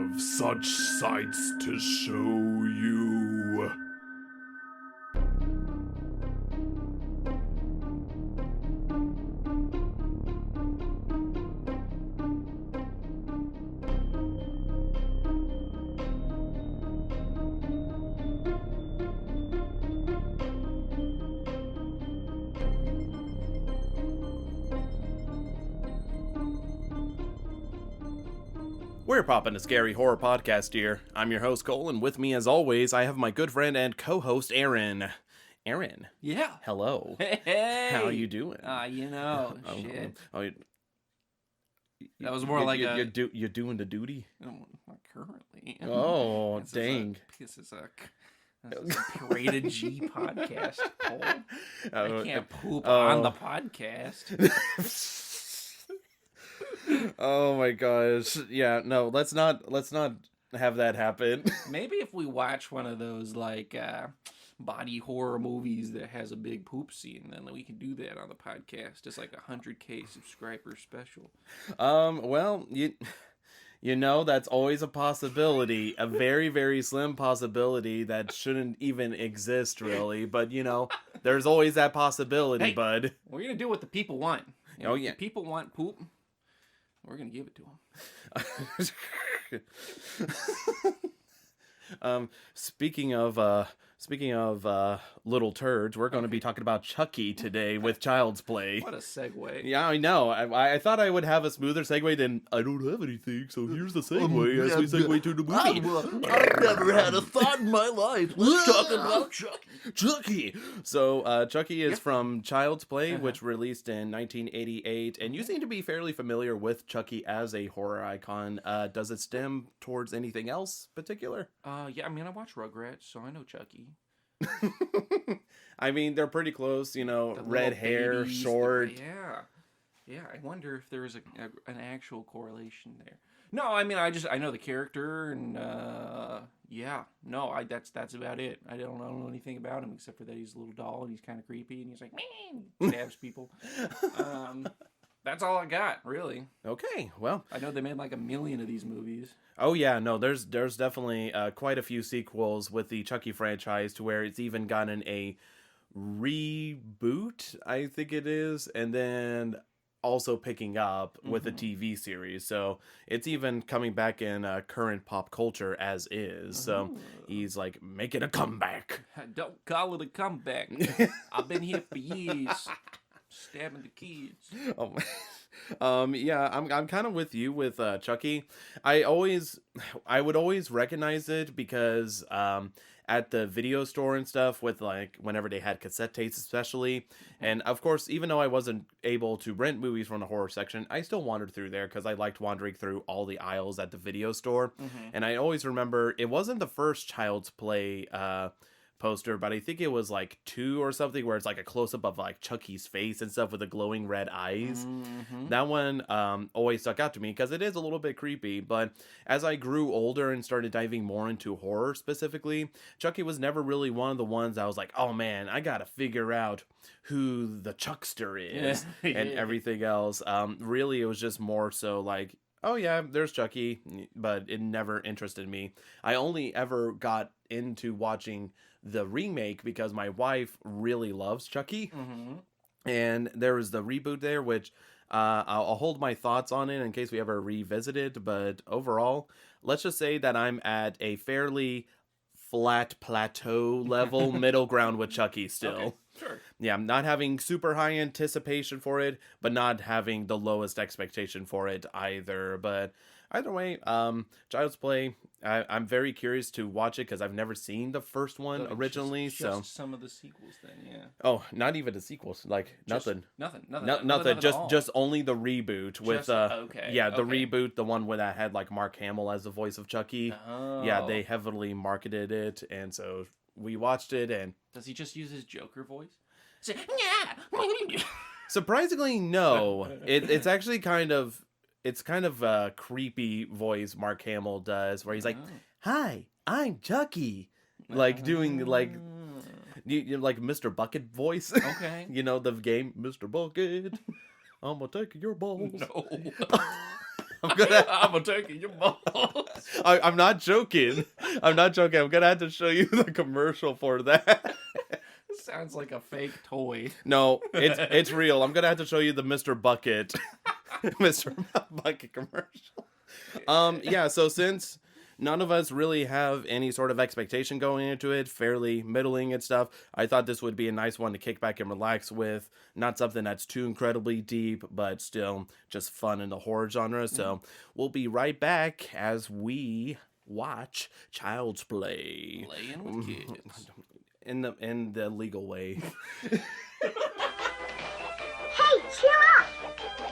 have such sights to show you. We're Poppin, a scary horror podcast here. I'm your host, Coale, and with me, as always, I have my good friend and co-host, Aaron. Aaron. Yeah. Hello. Hey. How you doing? Shit. That was more like you're doing the duty? Not currently. Oh, dang. This is a rated G podcast, Cole. I can't poop on the podcast. Oh my gosh. Yeah, no, let's not have that happen. Maybe if we watch one of those body horror movies that has a big poop scene, then we can do that on the podcast. Just like 100K subscriber special. Well, you know, that's always a possibility, a very, very slim possibility that shouldn't even exist, really. But, you know, there's always that possibility, bud. We're going to do what the people want. Oh, yeah. If people want poop, we're going to give it to them. Speaking of little turds, we're going to be talking about Chucky today with Child's Play. What a segue. Yeah, I know. I thought I would have a smoother segue than I don't have anything, so here's the segue as we segue to the movie. I've never had a thought in my life. Let's talk about Chucky. So, Chucky is from Child's Play, which released in 1988, and you seem to be fairly familiar with Chucky as a horror icon. Does it stem towards anything else particular? Yeah, I mean, I watch Rugrats, so I know Chucky. I mean, they're pretty close, you know, The red little hair, babies, short. Yeah, I wonder if there's an actual correlation there. No, I mean, I know the character, and that's about it. I don't know anything about him except for that he's a little doll and he's kind of creepy and he's like, man, stabs people. That's all I got, really. Okay, well, I know they made like 1 million of these movies. Oh yeah, no, there's definitely quite a few sequels with the Chucky franchise to where it's even gotten a reboot, I think it is, and then also picking up with a TV series. So it's even coming back in current pop culture as is. So he's like making a comeback. Don't call it a comeback. I've been here for years. Stabbing the kids. Yeah, I'm kind of with you with Chucky. I would always recognize it because at the video store and stuff with like whenever they had cassette tapes especially, and of course even though I wasn't able to rent movies from the horror section, I still wandered through there because I liked wandering through all the aisles at the video store. And I always remember it wasn't the first Child's Play poster, but I think it was like 2 or something where it's like a close-up of like Chucky's face and stuff with the glowing red eyes. That one always stuck out to me because it is a little bit creepy, but as I grew older and started diving more into horror specifically, Chucky was never really one of the ones I was like, oh man, I gotta figure out who the Chuckster is and everything else. Really, it was just more so like, oh yeah, there's Chucky, but it never interested me. I only ever got into watching the remake because my wife really loves Chucky. And there was the reboot there, which I'll hold my thoughts on it in case we ever revisit it. But overall, let's just say that I'm at a fairly flat plateau level middle ground with Chucky still. Okay, sure. Yeah, I'm not having super high anticipation for it, but not having the lowest expectation for it either. But either way, Child's Play, I'm very curious to watch it because I've never seen the first one originally. Just some of the sequels then, yeah. Oh, not even the sequels, like nothing. Nothing. Just only the reboot with reboot, the one where that had like Mark Hamill as the voice of Chucky. Oh. Yeah, they heavily marketed it, and so we watched it. And does he just use his Joker voice? Surprisingly, no. It's actually kind of a creepy voice Mark Hamill does, where he's like, "Hi, I'm Chucky," like doing like like Mr. Bucket voice. Okay. You know the game, Mr. Bucket. I'm gonna take your balls. No. I'm taking your balls. I'm not joking. I'm not joking. I'm gonna have to show you the commercial for that. This sounds like a fake toy. No, it's real. I'm gonna have to show you the Mr. Bucket, Mr. Bucket commercial. Yeah. So since none of us really have any sort of expectation going into it, fairly middling and stuff, I thought this would be a nice one to kick back and relax with. Not something that's too incredibly deep, but still just fun in the horror genre. So we'll be right back as we watch Child's Play. Playing with kids. In the legal way. Hey, cheer up!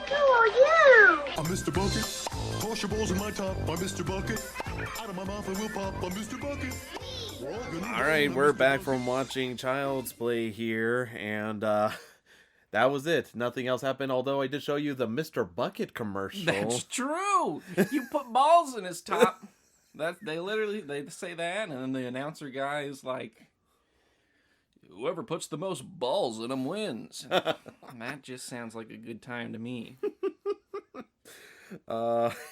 Who are you? I'm Mr. Bucket. Toss your balls in my top. I'm Mr. Bucket. Out of my mouth I will pop. I'm Mr. Bucket. All right, we're back from watching Child's Play here, and that was it. Nothing else happened, although I did show you the Mr. Bucket commercial. That's true. You put balls in his top. They say that, and then the announcer guy is like, whoever puts the most balls in them wins. And that just sounds like a good time to me.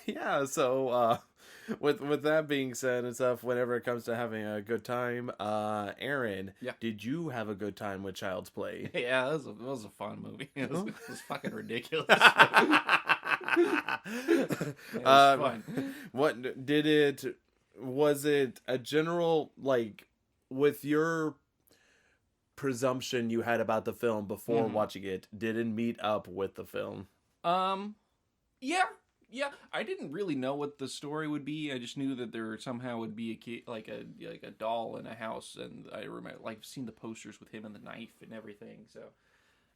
Yeah, so with that being said and stuff, whenever it comes to having a good time, Aaron, Yeah. did you have a good time with Child's Play? Yeah, it was a fun movie. It was fucking ridiculous. It was fun. What did it? Was it a general, like, with your presumption you had about the film before watching it, did it meet up with the film? Yeah. I didn't really know what the story would be. I just knew that there somehow would be a kid, like a doll in a house, and I remember seen the posters with him and the knife and everything. So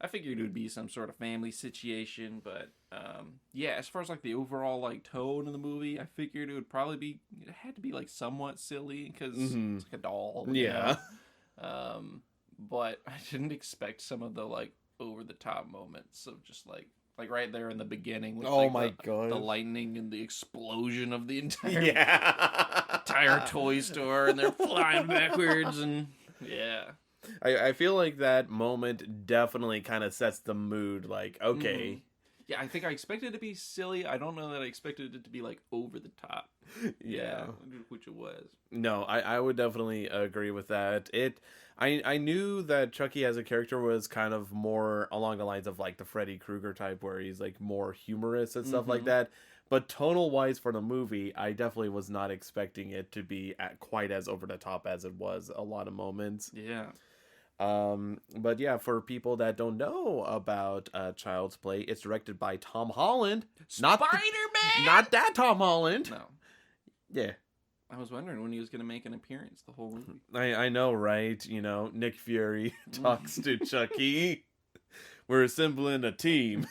I figured it would be some sort of family situation. But yeah, as far as like the overall like tone of the movie, I figured it had to be like somewhat silly because it's like a doll. Yeah. But I didn't expect some of the like over the top moments of just like right there in the beginning with God, the lightning and the explosion of the entire yeah, entire toy store, and they're flying backwards, and yeah. I feel like that moment definitely kind of sets the mood. Like, okay, Yeah, I think I expected it to be silly. I don't know that I expected it to be like over the top. Yeah. Which it was. No, I would definitely agree with that. I knew that Chucky as a character was kind of more along the lines of like the Freddy Krueger type, where he's like more humorous and stuff like that. But tonal wise for the movie, I definitely was not expecting it to be quite as over the top as it was a lot of moments. Yeah. But yeah, for people that don't know about Child's Play, it's directed by Tom Holland. Spider-Man! Not that Tom Holland. No. Yeah. I was wondering when he was going to make an appearance the whole movie. I know, right? You know, Nick Fury talks to Chucky. We're assembling a team.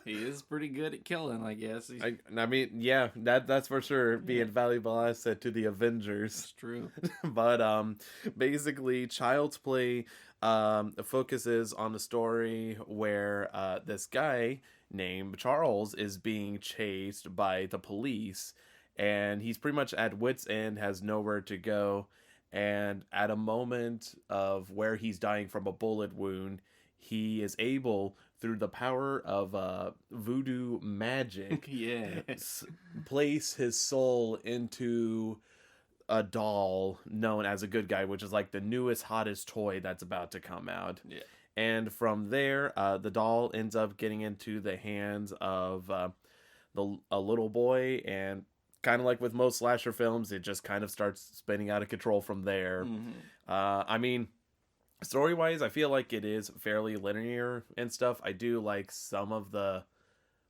He is pretty good at killing, I guess. I mean, yeah, that's for sure. Be a valuable asset to the Avengers. It's true. But basically, Child's Play focuses on the story where this guy named Charles is being chased by the police, and he's pretty much at wit's end, has nowhere to go, and at a moment of where he's dying from a bullet wound, he is able, through the power of voodoo magic, place his soul into a doll known as a good guy, which is like the newest, hottest toy that's about to come out. Yeah. And from there, the doll ends up getting into the hands of a little boy, and kind of like with most slasher films, it just kind of starts spinning out of control from there. I mean, story-wise, I feel like it is fairly linear and stuff. I do like some of the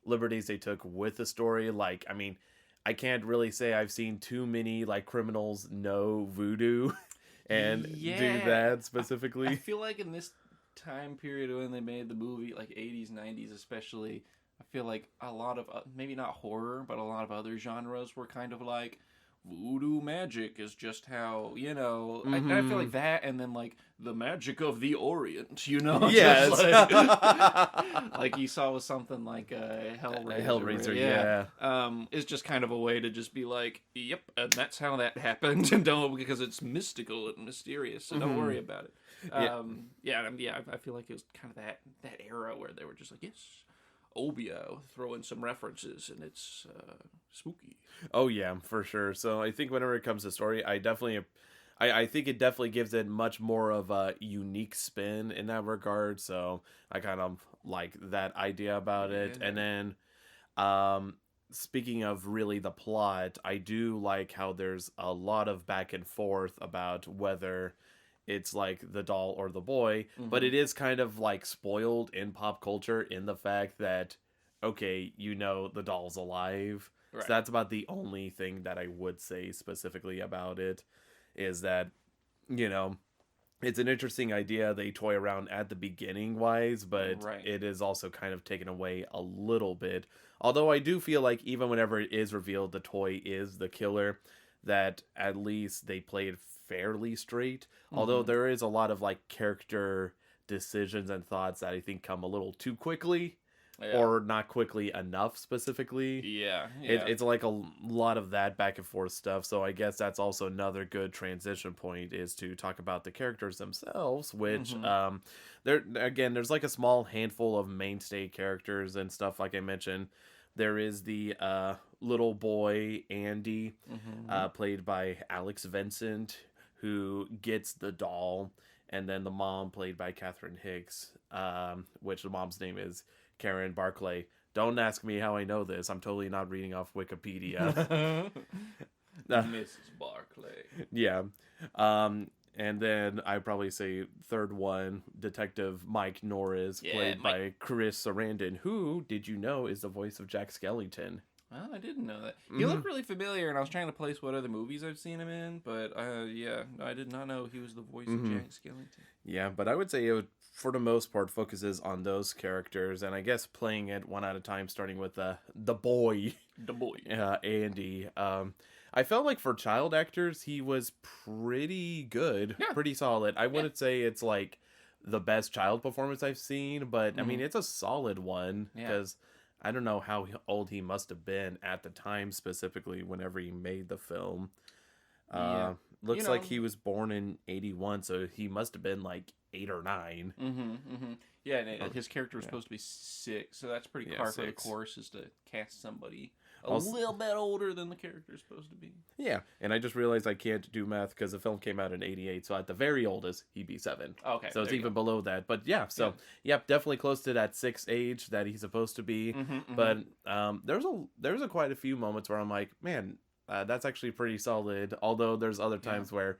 liberties they took with the story. Like, I mean, I can't really say I've seen too many like criminals know voodoo and do that specifically. I feel like in this time period when they made the movie, like 80s, 90s especially, I feel like a lot of, maybe not horror, but a lot of other genres were kind of like, voodoo magic is just how, you know, I feel like that, and then like the magic of the Orient, you know? Yes. Like you saw with something like Hellraiser. Hellraiser, yeah. It's just kind of a way to just be like, yep, and that's how that happened, and don't, because it's mystical and mysterious, so don't worry about it. I feel like it was kind of that era where they were just like, yes, Obio, throw in some references, and it's spooky. Oh yeah, for sure. So I think whenever it comes to story, I think it definitely gives it much more of a unique spin in that regard. So I kind of like that idea about it. Yeah. And then, speaking of really the plot, I do like how there's a lot of back and forth about whether it's like the doll or the boy, but it is kind of like spoiled in pop culture in the fact that, okay, the doll's alive. Right. So that's about the only thing that I would say specifically about it, is that, it's an interesting idea. They toy around at the beginning wise, but Right. it is also kind of taken away a little bit. Although I do feel like even whenever it is revealed the toy is the killer, that at least they play it fairly straight. Although there is a lot of like character decisions and thoughts that I think come a little too quickly. Yeah. Or not quickly enough specifically. Yeah. It's like a lot of that back and forth stuff. So I guess that's also another good transition point, is to talk about the characters themselves, which there's like a small handful of mainstay characters and stuff. Like I mentioned, there is the little boy Andy, played by Alex Vincent, who gets the doll, and then the mom, played by Catherine Hicks, which the mom's name is Karen Barclay. Don't ask me how I know this. I'm totally not reading off Wikipedia. Mrs. Barclay. Yeah. And then I'd probably say third one, Detective Mike Norris, played by Chris Sarandon, who, did you know, is the voice of Jack Skellington. Well, I didn't know that. He looked really familiar, and I was trying to place what other movies I've seen him in, but I did not know he was the voice of Jack Skellington. Yeah, but I would say it, for the most part, focuses on those characters, and I guess playing it one at a time, starting with the boy. The boy. Andy. I felt like for child actors, he was pretty good, pretty solid. I wouldn't say it's like the best child performance I've seen, but I mean, it's a solid one, because I don't know how old he must have been at the time specifically whenever he made the film. Looks like he was born in 1981, so he must have been like 8 or 9. Yeah, and his character was supposed to be 6, so that's pretty par for the 6. course, is to cast somebody a little bit older than the character's supposed to be. Yeah, and I just realized I can't do math because the film came out in 1988, so at the very oldest, he'd be 7. Okay, so it's even below that. But definitely close to that 6 age that he's supposed to be. But there's quite a few moments where I'm like, man, that's actually pretty solid. Although there's other times where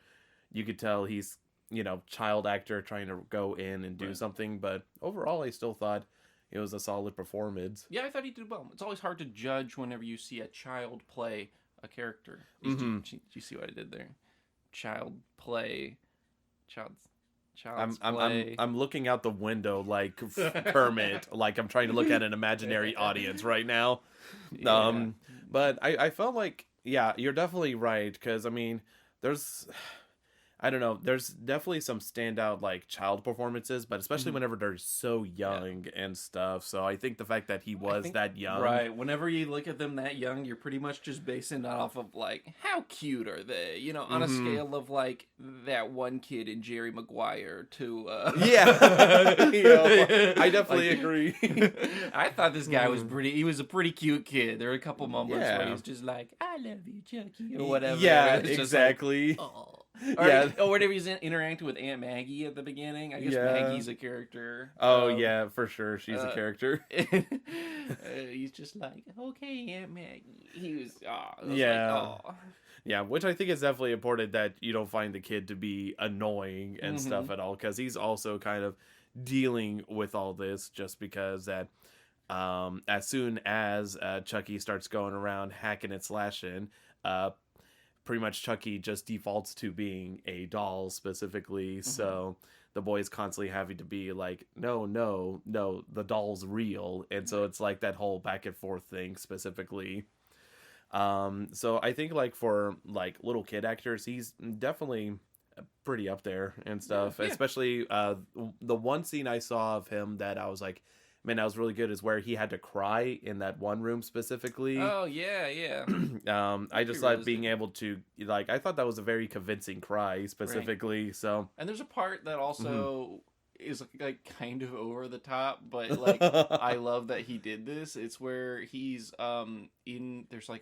you could tell he's, child actor trying to go in and do something. But overall, I still thought it was a solid performance. Yeah, I thought he did well. It's always hard to judge whenever you see a child play a character. Did you see what I did there? Child play. I'm looking out the window like Kermit, like I'm trying to look at an imaginary audience right now. But I felt like, you're definitely right, because I mean, I don't know, there's definitely some standout like child performances, but especially whenever they're so young and stuff. So I think the fact that he was that young, right? Whenever you look at them that young, you're pretty much just basing it off of like, how cute are they? On a scale of like that one kid in Jerry Maguire to I definitely agree. I thought this guy was he was a pretty cute kid. There were a couple moments where he was just like, I love you, Chucky, or whatever. Yeah, Like, exactly. oh. Or whenever he's interacting with Aunt Maggie at the beginning. I guess Maggie's a character. Oh, yeah, for sure. She's a character. He's just like, okay, Aunt Maggie. He was, Yeah, which I think is definitely important, that you don't find the kid to be annoying and stuff at all, because he's also kind of dealing with all this, just because that as soon as Chucky starts going around hacking and slashing, pretty much Chucky just defaults to being a doll specifically. So the boy's constantly having to be like, no, the doll's real. And so it's like that whole back and forth thing specifically. So I think like for like little kid actors, he's definitely pretty up there and stuff. Especially the one scene I saw of him that I was like, man, that was really good is where he had to cry in that one room specifically. Oh yeah. I just thought being able to like, I thought that was a very convincing cry specifically. Right. So, and there's a part that also is like kind of over the top, but like I love that he did this. It's where he's in there's a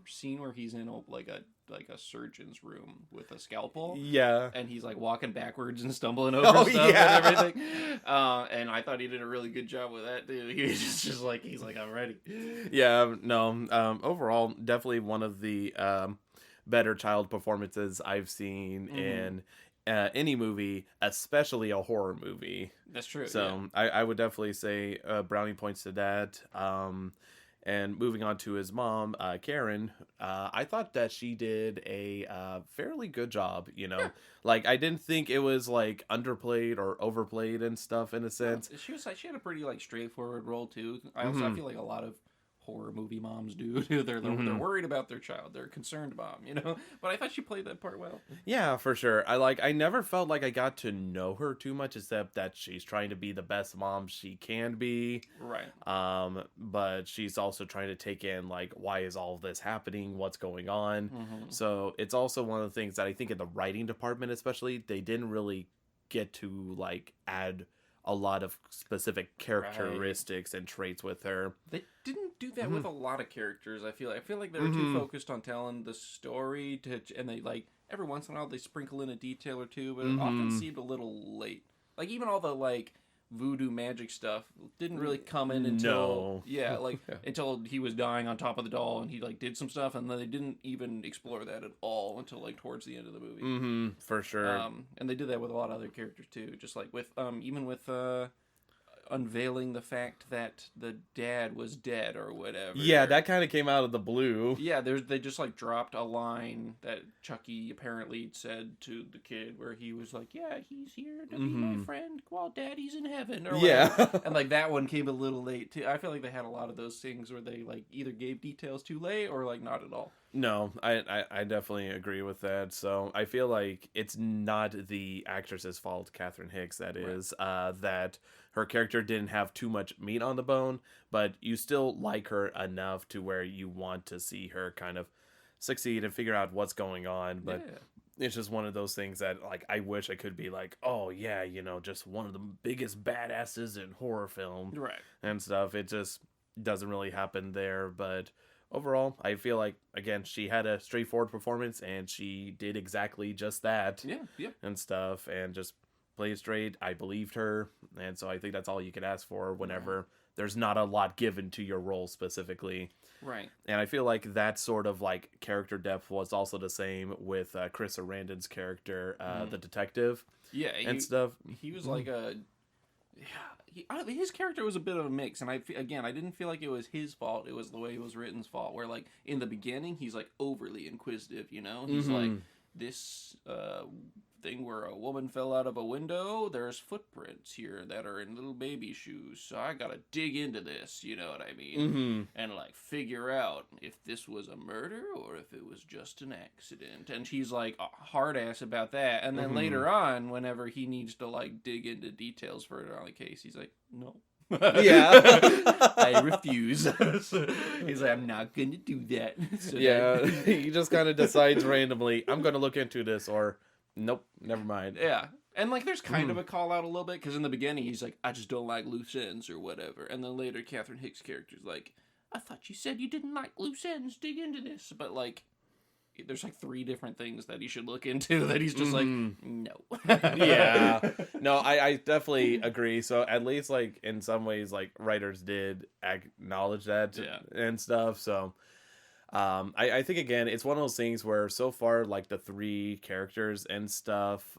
scene where he's in a surgeon's room with a scalpel. Yeah. And he's like walking backwards and stumbling over stuff and everything. And I thought he did a really good job with that, dude. He was just like, he's like, I'm ready. Yeah, no. Overall, definitely one of the better child performances I've seen in any movie, especially a horror movie. That's true. So I would definitely say brownie points to that. And moving on to his mom, Karen, I thought that she did a fairly good job, you know. Like, I didn't think it was, like, underplayed or overplayed and stuff, in a sense. She had a pretty, like, straightforward role, too. I feel like a lot of horror movie moms do. They're worried about their child. They're a concerned mom, you know? But I thought she played that part well. Yeah, for sure. I never felt like I got to know her too much, except that she's trying to be the best mom she can be. Right. But she's also trying to take in, like, why is all of this happening? What's going on? So it's also one of the things that I think in the writing department especially, they didn't really get to, like, add a lot of specific characteristics and traits with her. They didn't do that with a lot of characters. I feel like they were too focused on telling the story and they like every once in a while they sprinkle in a detail or two, but it often seemed a little late. Like even all the like voodoo magic stuff didn't really come in until until he was dying on top of the doll and he like did some stuff, and then they didn't even explore that at all until like towards the end of the movie. For sure. And they did that with a lot of other characters too, just like with even with unveiling the fact that the dad was dead or whatever. Yeah, that kind of came out of the blue. Yeah, they just like dropped a line that Chucky apparently said to the kid where he was like, yeah, he's here to be my friend while daddy's in heaven or whatever. And like that one came a little late too. I feel like they had a lot of those things where they like either gave details too late or like not at all. No, I definitely agree with that. So I feel like it's not the actress's fault, Catherine Hicks, that is, that her character didn't have too much meat on the bone, but you still like her enough to where you want to see her kind of succeed and figure out what's going on. But it's just one of those things that, like, I wish I could be like, oh yeah, you know, just one of the biggest badasses in horror film, and stuff. It just doesn't really happen there, but overall, I feel like, again, she had a straightforward performance, and she did exactly just that. And stuff, and just played straight. I believed her, and so I think that's all you can ask for whenever there's not a lot given to your role specifically. Right. And I feel like that sort of, like, character depth was also the same with Chris Sarandon's character, the detective. Yeah. And stuff. He was like a... his character was a bit of a mix, and I didn't feel like it was his fault. It was the way it was written's fault. Where like in the beginning, he's like overly inquisitive. You know, he's like this thing where a woman fell out of a window. There's footprints here that are in little baby shoes, so I gotta dig into this. You know what I mean? And like figure out if this was a murder or if it was just an accident. And she's like a hard ass about that. And then later on, whenever he needs to like dig into details further on the case, he's like, no. I refuse. He's like, I'm not gonna do that. So he just kind of decides randomly, I'm gonna look into this, or nope, never mind. Yeah. And like there's kind of a call out a little bit, because in the beginning he's like, I just don't like loose ends or whatever, and then later Catherine Hicks' character's like, I thought you said you didn't like loose ends, dig into this. But like there's like 3 different things that he should look into that he's just like, no. No, I definitely agree. So at least like in some ways, like writers did acknowledge that and stuff. So I think again, it's one of those things where so far, like the 3 characters and stuff,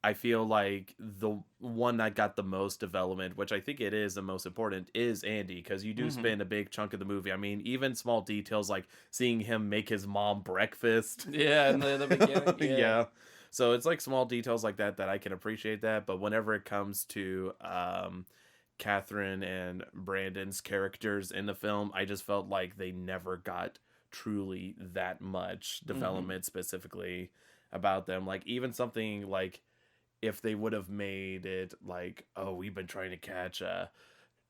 I feel like the one that got the most development, which I think it is the most important, is Andy, because you do spend a big chunk of the movie. I mean, even small details like seeing him make his mom breakfast. Yeah, in the beginning. Yeah. So it's like small details like that I can appreciate that. But whenever it comes to Catherine and Brandon's characters in the film, I just felt like they never got truly that much development specifically about them. Like even something like if they would have made it like, oh, we've been trying to catch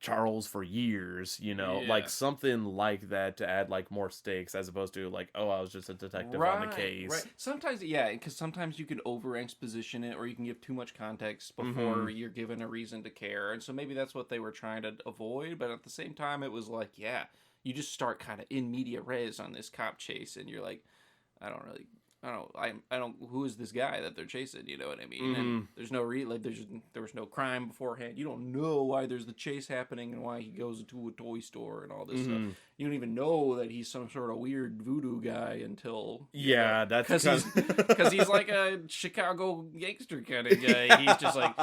Charles for years, you know, Yeah. like something like that to add like more stakes as opposed to like, oh, I was just a detective on the case. Right. Sometimes, yeah, because sometimes you can over exposition it, or you can give too much context before you're given a reason to care, and so maybe that's what they were trying to avoid. But at the same time, it was like, yeah, you just start kind of in media res on this cop chase, and you're like, I don't really. I don't. Who is this guy that they're chasing? You know what I mean? And there's no there was no crime beforehand. You don't know why there's the chase happening and why he goes to a toy store and all this stuff. You don't even know that he's some sort of weird voodoo guy until That's because he's like a Chicago gangster kind of guy. He's just like,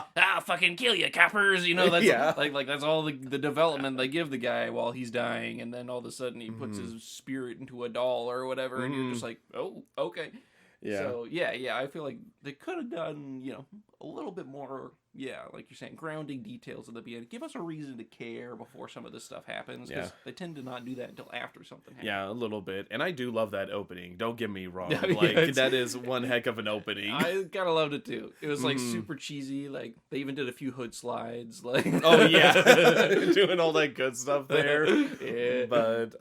fucking kill you, coppers. You know, that's like that's all the development they give the guy while he's dying, and then all of a sudden he puts his spirit into a doll or whatever, and you're just like, oh, okay. Yeah. So I feel like they could have done, a little bit more, like you're saying, grounding details at the beginning. Give us a reason to care before some of this stuff happens, because they tend to not do that until after something happens. Yeah, a little bit. And I do love that opening. Don't get me wrong. Yeah, Like, that is one heck of an opening. I kind of loved it too. It was like super cheesy. Like they even did a few hood slides. Like Oh yeah, doing all that good stuff there. Yeah. But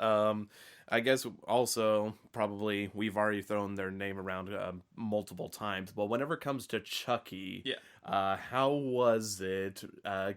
I guess also probably we've already thrown their name around multiple times. But whenever it comes to Chucky, how was it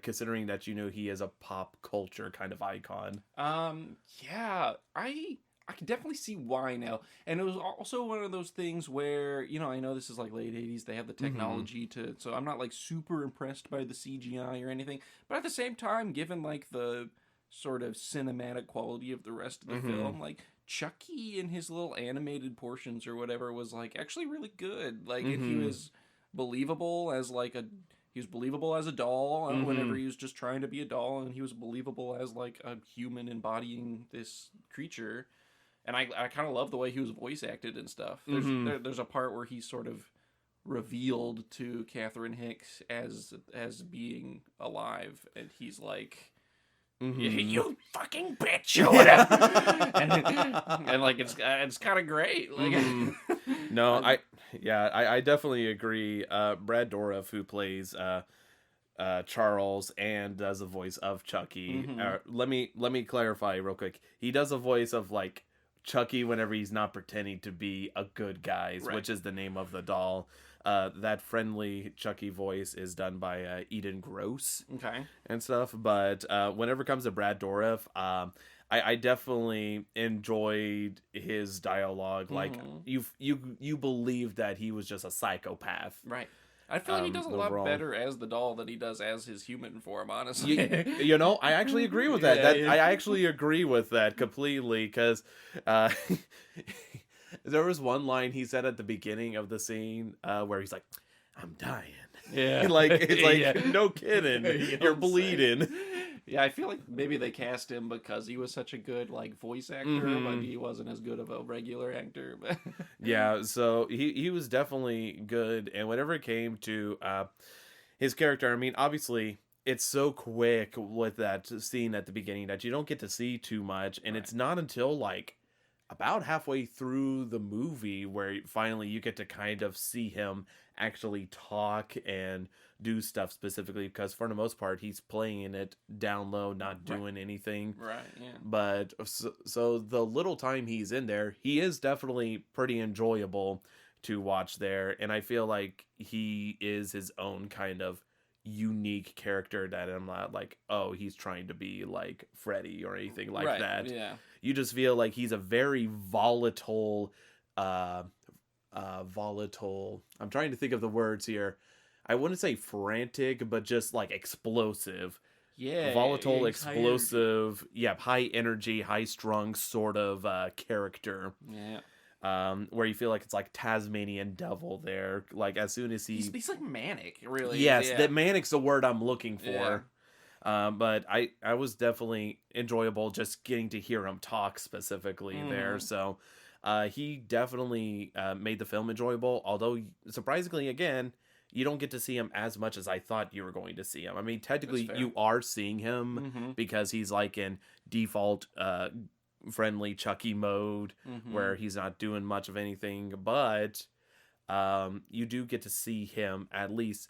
considering that he is a pop culture kind of icon? Yeah, I can definitely see why now. And it was also one of those things where, I know this is like late 80s, they have the technology so I'm not like super impressed by the CGI or anything. But at the same time, given like the sort of cinematic quality of the rest of the film, like Chucky in his little animated portions or whatever was like actually really good. Like, and he was believable as like he was believable as a doll whenever he was just trying to be a doll, and he was believable as like a human embodying this creature. And I kind of love the way he was voice acted and stuff. There's a part where he's sort of revealed to Catherine Hicks as being alive, and he's like, you fucking bitch or whatever. and like it's kind of great. Like No, I definitely agree. Brad Dourif, who plays Charles and does the voice of Chucky. Let me clarify real quick. He does a voice of like Chucky whenever he's not pretending to be a good guy, which is the name of the doll. That friendly Chucky voice is done by Eden Gross, and stuff. But whenever it comes to Brad Dourif, I definitely enjoyed his dialogue. Like you believe that he was just a psychopath, right? I feel like he does a lot better as the doll than he does as his human form, honestly. I actually agree with that. I actually agree with that completely, because there was one line he said at the beginning of the scene where he's like, "I'm dying." Yeah. Like, it's like, no kidding. You're bleeding. Yeah, I feel like maybe they cast him because he was such a good like voice actor, but he wasn't as good of a regular actor. Yeah, so he was definitely good. And whenever it came to his character, I mean, obviously it's so quick with that scene at the beginning that you don't get to see too much, and it's not until like about halfway through the movie where finally you get to kind of see him actually talk and do stuff specifically, because for the most part he's playing it down low, not doing anything. Right, yeah. But so the little time he's in there, he is definitely pretty enjoyable to watch there, and I feel like he is his own kind of unique character that I'm not like, oh, he's trying to be like Freddy or anything like that. Yeah. You just feel like he's a very volatile, I'm trying to think of the words here. I wouldn't say frantic, but just like explosive. Yeah. Volatile, explosive, high energy, high strung sort of character. Yeah. Where you feel like it's like Tasmanian devil there. Like as soon as he's like manic, really. Yes, that manic's the word I'm looking for. Yeah. But I was definitely enjoyable just getting to hear him talk specifically there. So he definitely made the film enjoyable. Although surprisingly, again, you don't get to see him as much as I thought you were going to see him. I mean, technically you are seeing him because he's like in default friendly Chucky mode where he's not doing much of anything, but you do get to see him at least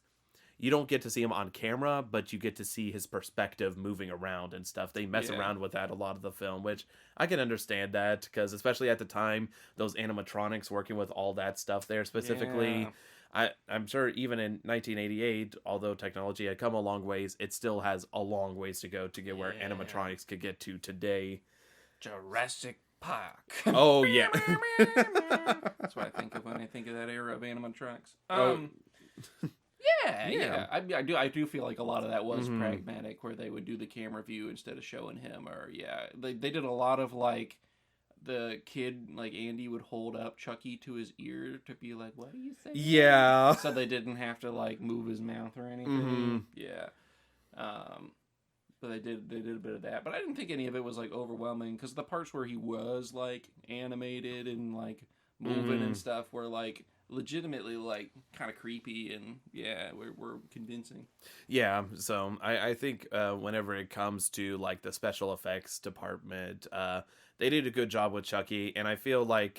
you don't get to see him on camera, but you get to see his perspective moving around and stuff. They mess around with that a lot of the film, which I can understand that, because especially at the time, those animatronics working with all that stuff there specifically. I'm sure even in 1988, although technology had come a long ways, it still has a long ways to go to get where animatronics could get to today. Jurassic Park. Oh, yeah. That's what I think of when I think of that era of animatronics. Yeah. I do feel like a lot of that was pragmatic, where they would do the camera view instead of showing him, or they did a lot of like the kid, like Andy would hold up Chucky to his ear to be like, what do you say? Yeah. So they didn't have to like move his mouth or anything. Yeah. But they did a bit of that, but I didn't think any of it was like overwhelming, because the parts where he was like animated and like moving and stuff were like legitimately like kind of creepy, and were convincing. Yeah, so I think whenever it comes to like the special effects department, they did a good job with Chucky, and I feel like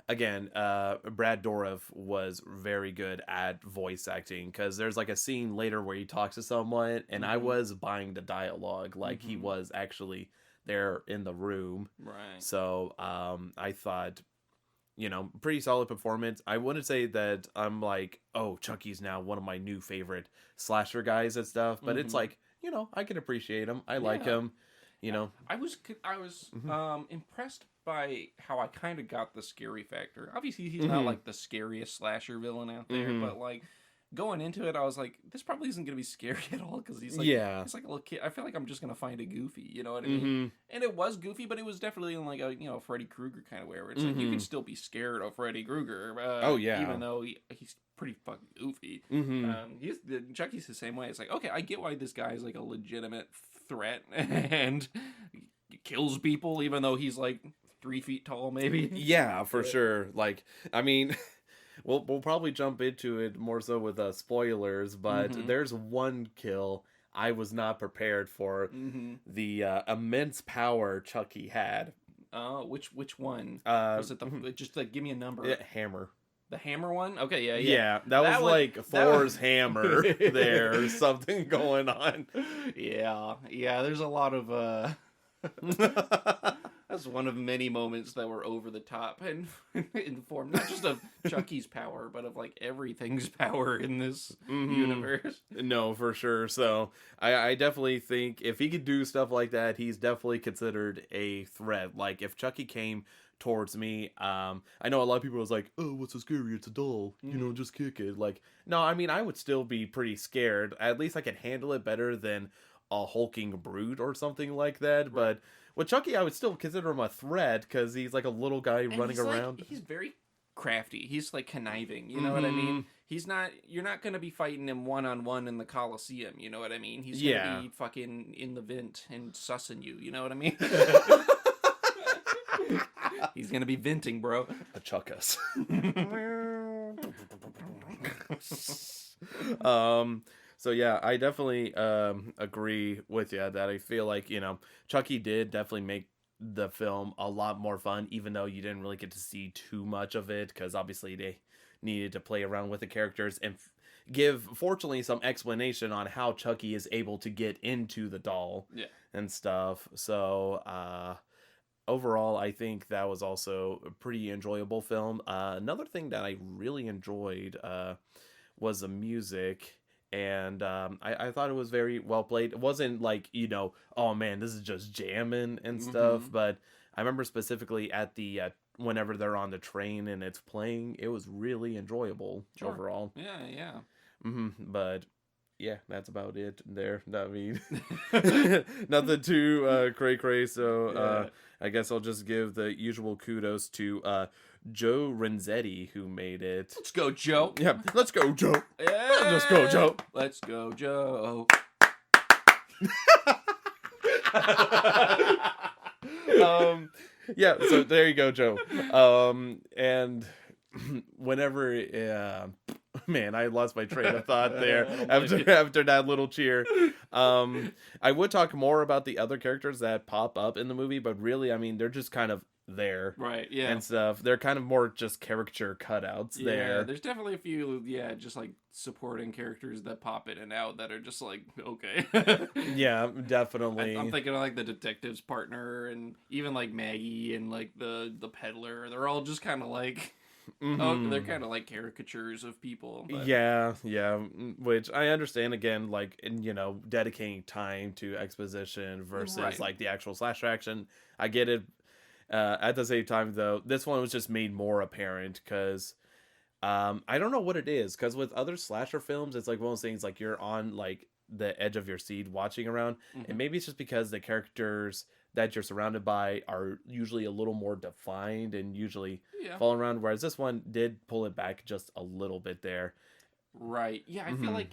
again, Brad Dourif was very good at voice acting, because there's like a scene later where he talks to someone, and I was buying the dialogue, like he was actually there in the room. Right. So I thought, pretty solid performance. I wouldn't say that I'm like, oh, Chucky's now one of my new favorite slasher guys and stuff, but it's like, I can appreciate him. I like him. I was impressed by how I kind of got the scary factor. Obviously, he's not like the scariest slasher villain out there, but like going into it, I was like, this probably isn't gonna be scary at all, because he's like a little kid. I feel like I'm just gonna find it goofy, you know what I mean? And it was goofy, but it was definitely in like a Freddy Krueger kind of way, where it's like you can still be scared of Freddy Krueger. Even though he's pretty fucking goofy. Chucky's the same way. It's like, okay, I get why this guy is like a legitimate threat and kills people, even though he's like 3 feet tall, maybe. Yeah, for sure. Like, I mean, we'll probably jump into it more so with spoilers, but there's one kill I was not prepared for. The immense power Chucky had. Which one? Was it just like, give me a number? Hammer. The hammer one? Okay, yeah. Yeah, that was like Thor's hammer there, or something going on. Yeah, there's a lot of that's one of many moments that were over the top and in form, not just of Chucky's power, but of like everything's power in this universe. No, for sure. So I definitely think if he could do stuff like that, he's definitely considered a threat. Like if Chucky came towards me, I know a lot of people was like, oh, what's so scary, it's a doll, just kick it. Like, no, I mean, I would still be pretty scared. At least I could handle it better than a hulking brute or something like that. Right. But with Chucky, I would still consider him a threat, because he's like a little guy running around. He's very crafty. He's like conniving, you know what I mean? You're not going to be fighting him one-on-one in the Coliseum, you know what I mean? He's going to be fucking in the vent and sussing you know what I mean? He's gonna be venting, bro. A chuck us. So yeah, I definitely agree with you that I feel like, Chucky did definitely make the film a lot more fun, even though you didn't really get to see too much of it, because obviously they needed to play around with the characters and give, fortunately, some explanation on how Chucky is able to get into the doll and stuff. So overall, I think that was also a pretty enjoyable film. Another thing that I really enjoyed was the music. And I thought it was very well played. It wasn't like, oh man, this is just jamming and stuff. But I remember specifically at the whenever they're on the train and it's playing, it was really enjoyable overall. Yeah. But yeah, that's about it there. I mean, nothing too cray. So I guess I'll just give the usual kudos to Joe Renzetti, who made it. Let's go, Joe. Yeah, let's go, Joe. Yeah. Let's go, Joe. Let's go, Joe. Yeah, so there you go, Joe. And whenever man, I lost my train of thought there after that little cheer. I would talk more about the other characters that pop up in the movie, but really, I mean, they're just kind of there. Right, yeah. And stuff. They're kind of more just caricature cutouts Yeah, there. there's definitely a few, just like supporting characters that pop in and out that are just like, okay. Yeah, definitely. I'm thinking of like the detective's partner and even like Maggie and like the peddler. They're all just kind of like, they're kind of like caricatures of people. But... Yeah, which I understand again, like, in, dedicating time to exposition versus like the actual slash action. I get it. At the same time, though, this one was just made more apparent because I don't know what it is. Because with other slasher films, it's like one of those things like you're on like the edge of your seat watching around, and maybe it's just because the characters that you're surrounded by are usually a little more defined and usually fall around. Whereas this one did pull it back just a little bit there. Right. Yeah, I feel like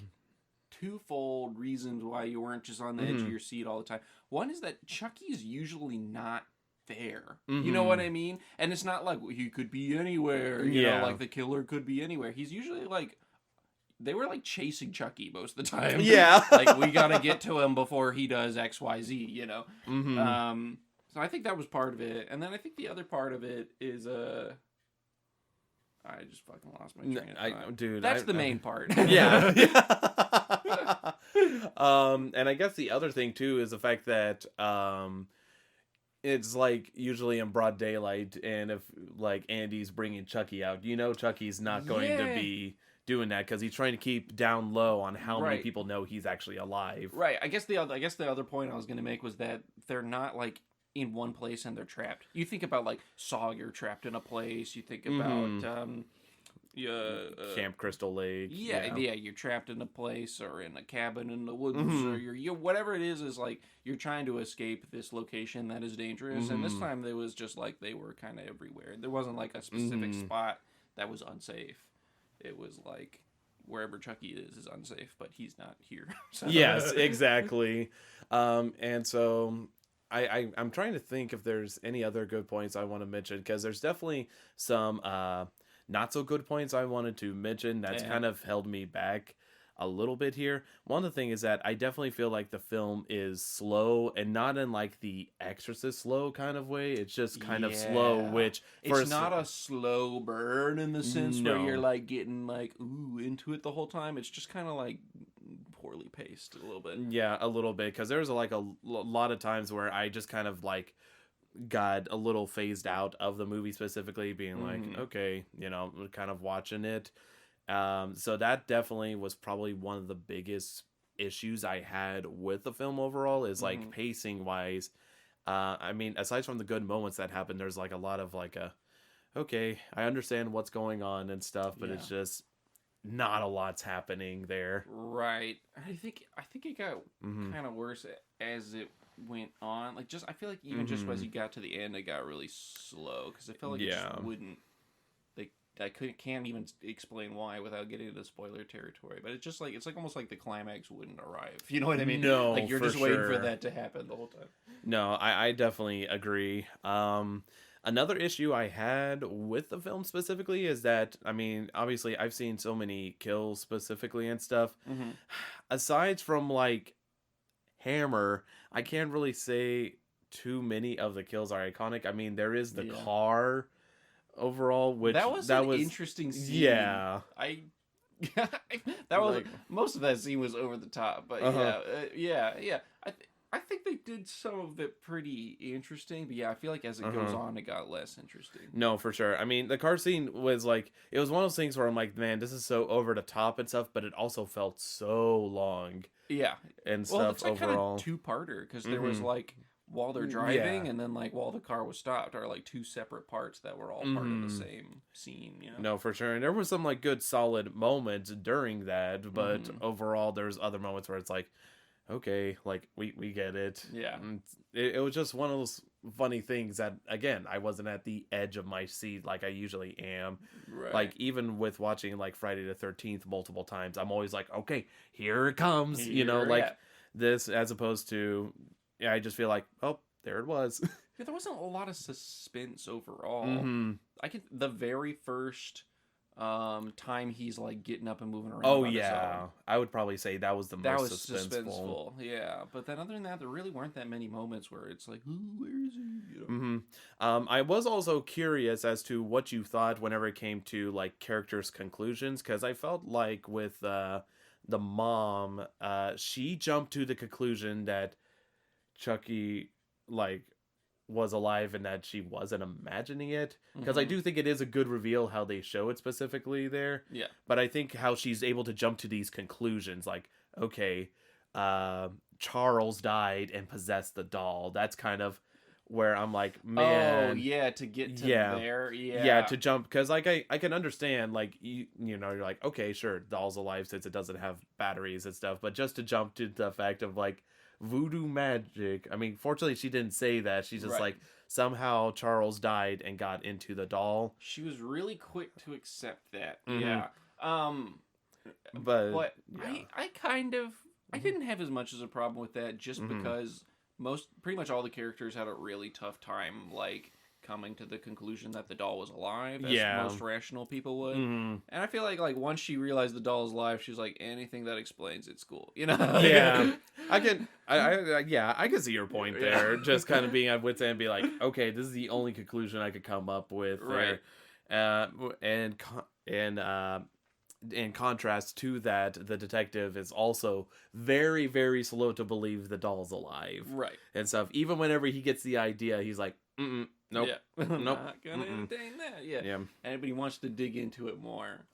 twofold reasons why you weren't just on the edge of your seat all the time. One is that Chucky is usually not there. You know what I mean? And it's not like he could be anywhere. You know, like the killer could be anywhere. He's usually like, they were like chasing Chucky most of the time. Yeah. Like, we gotta get to him before he does XYZ, you know? So I think that was part of it. And then I think the other part of it is, I just fucking lost my train of thought. Dude, that's the main part. Yeah. And I guess the other thing too is the fact that it's like usually in broad daylight, and if like Andy's bringing Chucky out, Chucky's not going to be doing that because he's trying to keep down low on how many people know he's actually alive. Right. I guess the other point I was going to make was that they're not like in one place and they're trapped. You think about like Saw, you're trapped in a place. You think about Camp Crystal Lake. Yeah, you're trapped in a place or in a cabin in the woods, or you're whatever it is like you're trying to escape this location that is dangerous. And this time it was just like they were kind of everywhere. There wasn't like a specific spot that was unsafe. It was like wherever Chucky is unsafe, but he's not here. So. Yes, exactly. And so I'm trying to think if there's any other good points I want to mention, because there's definitely some not so good points I wanted to mention that's kind of held me back a little bit here. One of the things is that I definitely feel like the film is slow, and not in like the Exorcist slow kind of way. It's just kind of slow, which it's not a slow burn in the sense where you're like getting like into it the whole time. It's just kind of like poorly paced a little bit. Yeah, a little bit, because there's like a lot of times where I just kind of like got a little phased out of the movie, specifically being like, okay, kind of watching it. So that definitely was probably one of the biggest issues I had with the film overall, is like pacing wise. I mean, aside from the good moments that happen, there's like a lot of like okay, I understand what's going on and stuff, but it's just not a lot's happening there. Right. I think it got kind of worse as it went on. Like, just I feel like even just as you got to the end, it got really slow, because I felt like it just wouldn't. Can't even explain why without getting into spoiler territory. But it's just like, it's like almost like the climax wouldn't arrive. You know what I mean? No, like you're just waiting for that to happen the whole time. No, I definitely agree. Another issue I had with the film specifically is that, I mean, obviously I've seen so many kills specifically and stuff. Aside from like Hammer, I can't really say too many of the kills are iconic. I mean, there is the car overall, which that was an interesting scene. Yeah, that was like, most of that scene was over the top, but I think they did some of it pretty interesting, but I feel like as it goes on, it got less interesting. No, for sure. I mean, the car scene was like, it was one of those things where I'm like, man, this is so over the top and stuff, but it also felt so long. Yeah, and stuff it's like overall. Kind of two-parter, because there was like while they're driving, and then like while the car was stopped, are like two separate parts that were all part of the same scene. No, for sure. And there was some like good solid moments during that, but overall there's other moments where it's like, okay, like we get it. Yeah. And it was just one of those funny things that, again, I wasn't at the edge of my seat like I usually am. Right. Like, even with watching like Friday the 13th multiple times, I'm always like, okay, here it comes. This, as opposed to, I just feel like, oh, there it was. There wasn't a lot of suspense overall. The very first time he's like getting up and moving around. Oh on his yeah, own. I would probably say that was the That most was suspenseful. yeah. But then other than that, there really weren't that many moments where it's like, "Ooh, where is he?" You know? I was also curious as to what you thought whenever it came to like characters' conclusions, because I felt like with the mom, she jumped to the conclusion that Chucky like was alive and that she wasn't imagining it. Because I do think it is a good reveal how they show it specifically there. Yeah. But I think how she's able to jump to these conclusions, like, okay, Charles died and possessed the doll. That's kind of where I'm like, man. Oh yeah, to get to Yeah. there. Yeah. Yeah, to jump, because like I can understand, like, you know, you're like, okay, sure, doll's alive since it doesn't have batteries and stuff, but just to jump to the fact of like voodoo magic. I mean, fortunately she didn't say that. She's just Right. like, somehow Charles died and got into the doll. She was really quick to accept that. Mhm. Yeah. But But yeah. I kind of I didn't have as much as a problem with that just because pretty much all the characters had a really tough time like coming to the conclusion that the doll was alive as Yeah. most rational people would. Mhm. And I feel like once she realized the doll is alive, she was like, anything that explains it's cool. You know? Yeah. I can I can see your point Yeah. there. Just kind of being at wit's end and be like, okay, this is the only conclusion I could come up with Right. there. In contrast to that, the detective is also very, very slow to believe the doll's alive Right. and stuff. Even whenever he gets the idea, he's like, nope. Yeah. Nope. Not gonna Mm-mm. entertain that. Yeah. Yeah. Anybody wants to dig into it more.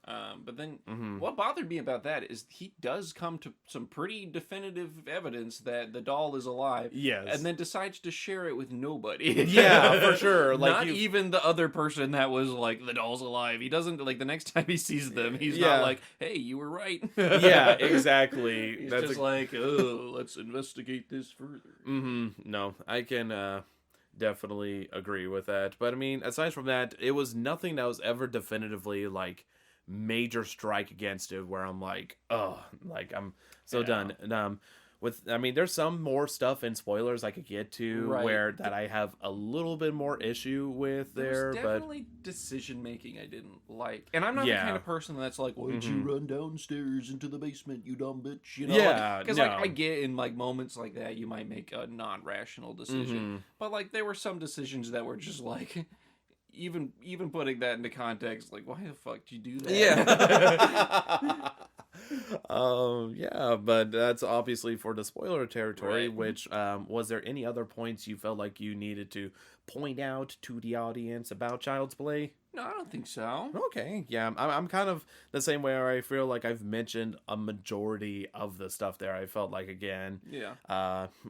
But then Mhm. what bothered me about that is he does come to some pretty definitive evidence that the doll is alive. Yes. And then decides to share it with nobody. Yeah, for sure. Like, not even the other person that was like, the doll's alive. He doesn't, like, the next time he sees them, he's Yeah. not like, hey, you were right. Yeah, exactly. He's That's just like, oh, let's investigate this further. No, I can definitely agree with that. But I mean, aside from that, it was nothing that was ever definitively like major strike against it where I'm like, oh, like I'm so Yeah. done. And I mean, there's some more stuff in spoilers I could get to Right. where that I have a little bit more issue with there, There's but definitely decision making I didn't like, and I'm not the Yeah. kind of person that's like, "Why'd you run downstairs into the basement, you dumb bitch?" You know, Yeah, because no. like I get in like moments like that, you might make a non-rational decision, but like there were some decisions that were just like, even putting that into context, like, why the fuck did you do that? Yeah. Yeah, but that's obviously for the spoiler territory, Right. which was there any other points you felt like you needed to point out to the audience about Child's Play? No, I don't think so. Okay, yeah, I'm kind of the same way where I feel like I've mentioned a majority of the stuff there. I felt like, again, Yeah.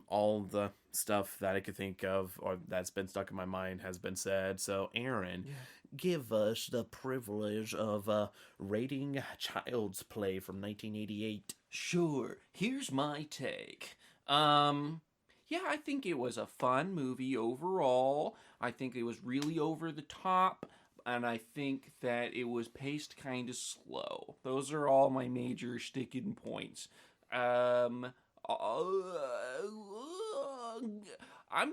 all the stuff that I could think of or that's been stuck in my mind has been said. So, Aaron, give us the privilege of rating Child's Play from 1988. Sure. Here's my take. Yeah, I think it was a fun movie overall. I think it was really over the top, and I think that it was paced kind of slow. Those are all my major sticking points. I'm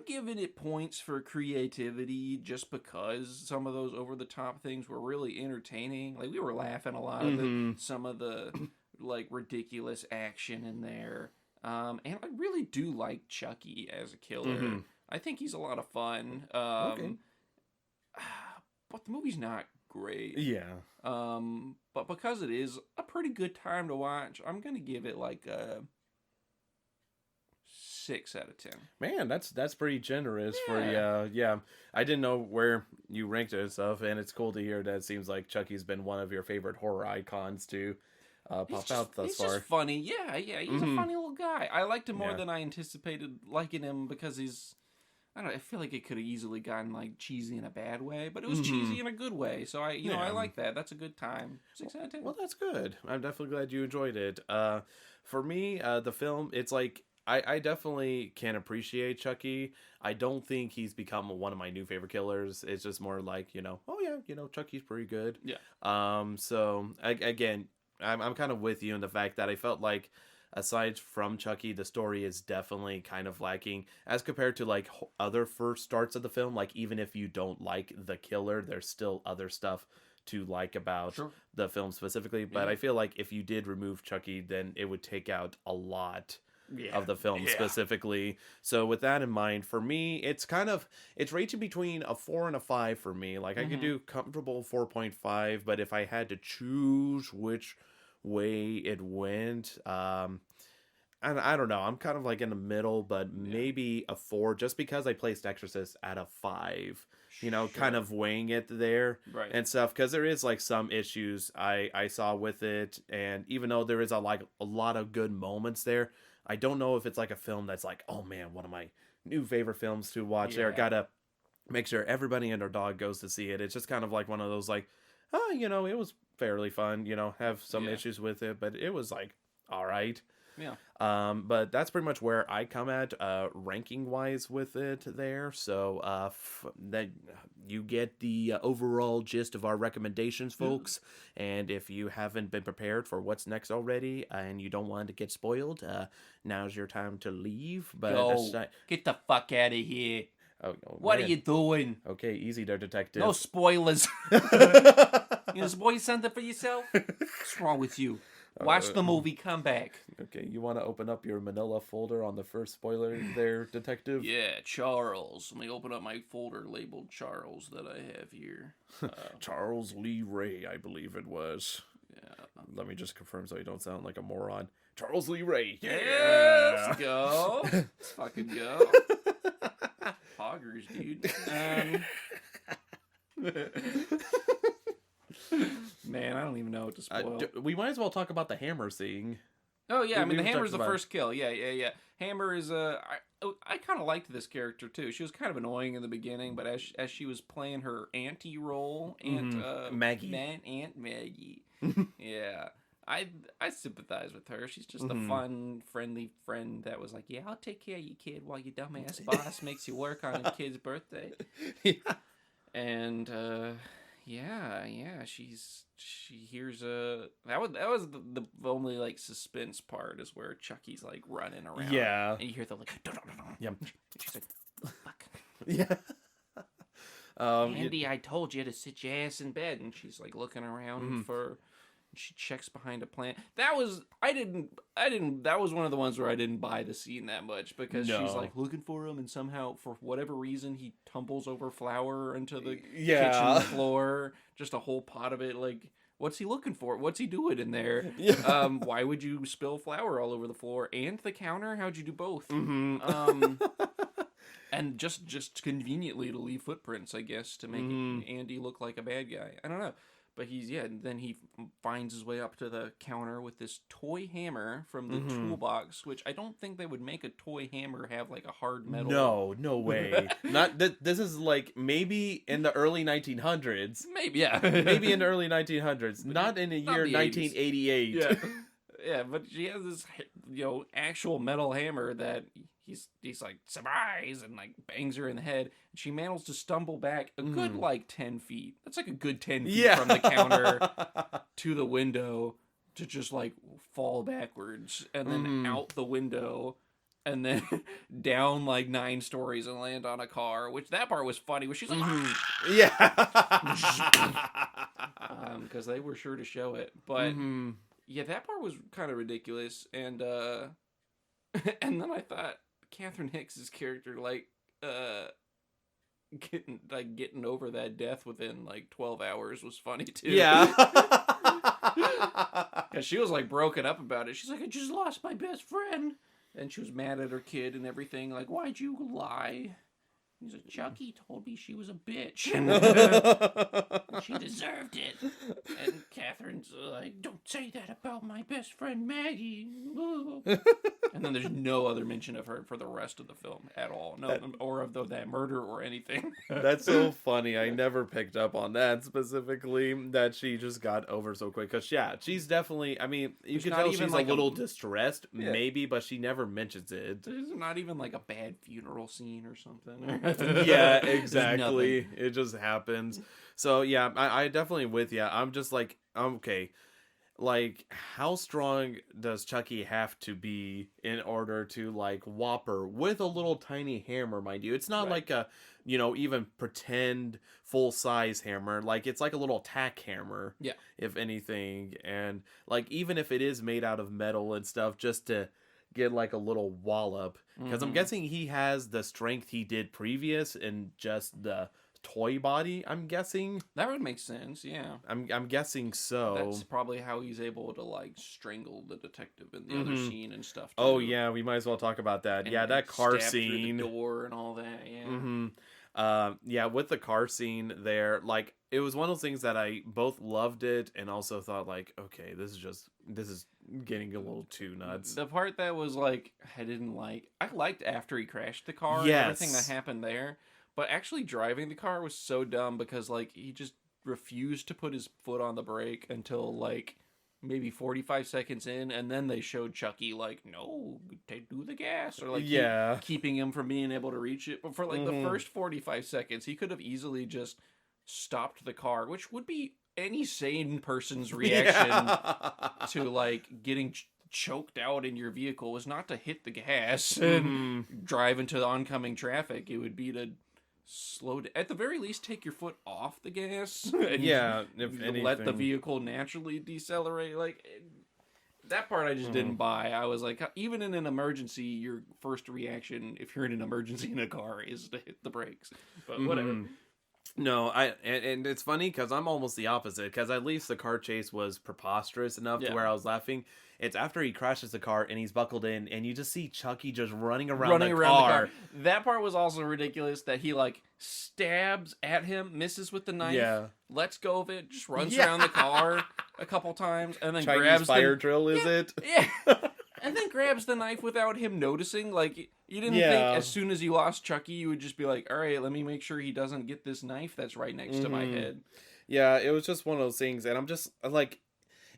giving it points for creativity just because some of those over the top things were really entertaining. Like, we were laughing a lot of it. Some of the like ridiculous action in there. And I really do like Chucky as a killer. I think he's a lot of fun. Okay. But the movie's not great. Yeah. But because it is a pretty good time to watch, I'm gonna give it like a 6 out of 10. Man, that's pretty generous for Yeah. you. Yeah, I didn't know where you ranked it and stuff, and it's cool to hear that it seems like Chucky's been one of your favorite horror icons to pop out thus He's far. just funny. Yeah, he's a funny little guy. I liked him more Yeah. than I anticipated liking him because he's, I don't know, I feel like it could have easily gotten like cheesy in a bad way, but it was cheesy in a good way. So I Yeah. like that. That's a good time. 6 out of 10. Well, that's good. I'm definitely glad you enjoyed it. For me, the film, it's like I definitely can appreciate Chucky. I don't think he's become one of my new favorite killers. It's just more like, oh yeah, Chucky's pretty good. Yeah. So again, I'm kind of with you in the fact that I felt like aside from Chucky, the story is definitely kind of lacking as compared to like other first starts of the film. Like, even if you don't like the killer, there's still other stuff to like about Sure. the film specifically. But Yeah. I feel like if you did remove Chucky, then it would take out a lot Yeah. of the film Yeah. specifically. So with that in mind, for me, it's ranging between a 4 and a 5 for me. Like I could do comfortable 4.5, but if I had to choose which way it went, and I don't know, I'm kind of like in the middle, but maybe a 4, just because I placed Exorcist at a 5. You know, kind of weighing it there Right. and stuff, because there is like some issues I saw with it, and even though there is a lot of good moments there, I don't know if it's like a film that's like, oh man, one of my new favorite films to watch. There, Yeah. gotta make sure everybody and their dog goes to see it. It's just kind of like one of those like, oh, you know, it was fairly fun. You know, have some Yeah. issues with it, but it was like all right. Yeah. But that's pretty much where I come at ranking wise with it there. So that you get the overall gist of our recommendations, folks. And if you haven't been prepared for what's next already and you don't want to get spoiled, now's your time to leave. But Go. Get the fuck out of here. oh, What man. are you doing? Okay, easy there, detective. No spoilers. You gonna spoil something for yourself? What's wrong with you? Watch the movie, come back. Okay, you want to open up your manila folder on the first spoiler there, detective? Yeah, Charles. Let me open up my folder labeled Charles that I have here. Charles Lee Ray, I believe it was. Yeah. Let me just confirm so you don't sound like a moron. Charles Lee Ray. Yeah, let's go. Let's fucking go. Poggers, dude. Man, I don't even know what to spoil. We might as well talk about the hammer scene. Oh yeah, I mean we the talked Hammer's the about it. first kill. Yeah. Hammer is I kind of liked this character too. She was kind of annoying in the beginning, but as she was playing her auntie role, Maggie. Aunt Maggie, yeah, I sympathize with her. She's just a fun, friendly friend that was like, yeah, I'll take care of your kid while your dumbass boss makes you work on a kid's birthday. Yeah. And she hears that was the only like suspense part is where Chucky's like running around. Yeah. And you hear the like Yeah. she's like, oh, fuck. Yeah. Andy, I told you to sit your ass in bed, and she's like looking around for. She checks behind a plant. That was that was one of the ones where I didn't buy the scene that much because she's like looking for him, and somehow for whatever reason he tumbles over flour into the kitchen floor, just a whole pot of it. Like, what's he looking for? What's he doing in there? Yeah. Why would you spill flour all over the floor and the counter? How'd you do both? And just conveniently to leave footprints, I guess, to make Andy look like a bad guy. I don't know. But then he finds his way up to the counter with this toy hammer from the toolbox, which I don't think they would make a toy hammer have like a hard metal. No way. Not this is like maybe in the early 1900s. Maybe, yeah. Maybe in the early 1900s. Not in the Not year the 1988. Yeah. Yeah, but she has this, actual metal hammer that he's like, surprise, and like bangs her in the head. And she manages to stumble back a good like 10 feet. That's like a good 10 feet from the counter to the window to just like fall backwards and then out the window and then down like 9 stories and land on a car, which that part was funny, where she's like, because they were sure to show it. But yeah, that part was kind of ridiculous. And and then I thought Catherine Hicks's character getting over that death within like 12 hours was funny too. Yeah. Cause she was like broken up about it. She's like, I just lost my best friend. And she was mad at her kid and everything. Like, why'd you lie? He's like, Chucky told me she was a bitch. And she deserved it. And Catherine's like, don't say that about my best friend Maggie. And then there's no other mention of her for the rest of the film at all. No, or of that murder or anything. That's so funny. I never picked up on that specifically, that she just got over so quick. Because, yeah, she's definitely, I mean, you can not tell even she's like a little distressed, Yeah. maybe, but she never mentions it. There's not even like a bad funeral scene or something. Yeah, There's exactly. nothing. It just happens. So, yeah, I definitely with you. I'm just like, okay. like, how strong does Chucky have to be in order to, like, whopper with a little tiny hammer, mind you? It's not Right. like a, even pretend full-size hammer. Like, it's like a little tack hammer, Yeah. if anything. And, like, even if it is made out of metal and stuff, just to get, like, a little wallop. Because I'm Mhm. guessing he has the strength he did previous in just the toy body, I'm guessing. That would make sense, yeah. I'm guessing so. That's probably how he's able to, like, strangle the detective in the other Mhm. scene and stuff, too. Oh yeah, we might as well talk about that. And, Yeah, that car stab through scene. the door and all that, yeah. Mm-hmm. Yeah, with the car scene there, like, it was one of those things that I both loved it and also thought, like, okay, this is getting a little too nuts. The part that was, like, I liked after he crashed the car and Yes. everything that happened there, but actually driving the car was so dumb because, like, he just refused to put his foot on the brake until, like, maybe 45 seconds in, and then they showed Chucky, like, no, do the gas, or, like, Yeah. keeping him from being able to reach it. But for, like, Mhm. the first 45 seconds, he could have easily just stopped the car, which would be any sane person's reaction Yeah. to, like, getting choked out in your vehicle was not to hit the gas Mhm. and drive into the oncoming traffic. It would be to at the very least, take your foot off the gas and Yeah, if let the anything. vehicle naturally decelerate. Like, that part I just didn't buy. I was like, even in an emergency, your first reaction, if you're in an emergency in a car, is to hit the brakes. But whatever. Mhm. No, and it's funny because I'm almost the opposite. Because at least the car chase was preposterous enough Yeah. to where I was laughing. It's after he crashes the car and he's buckled in, and you just see Chucky just running around the car. That part was also ridiculous. That he, like, stabs at him, misses with the knife, Yeah. lets go of it, just runs Yeah. around the car a couple times, and then Chinese grabs fire the drill, is it? yeah, and then grabs the knife without him noticing. Like, you didn't Yeah. think as soon as you lost Chucky, you would just be like, all right, let me make sure he doesn't get this knife that's right next to my Mhm. head. Yeah, it was just one of those things, and I'm just like,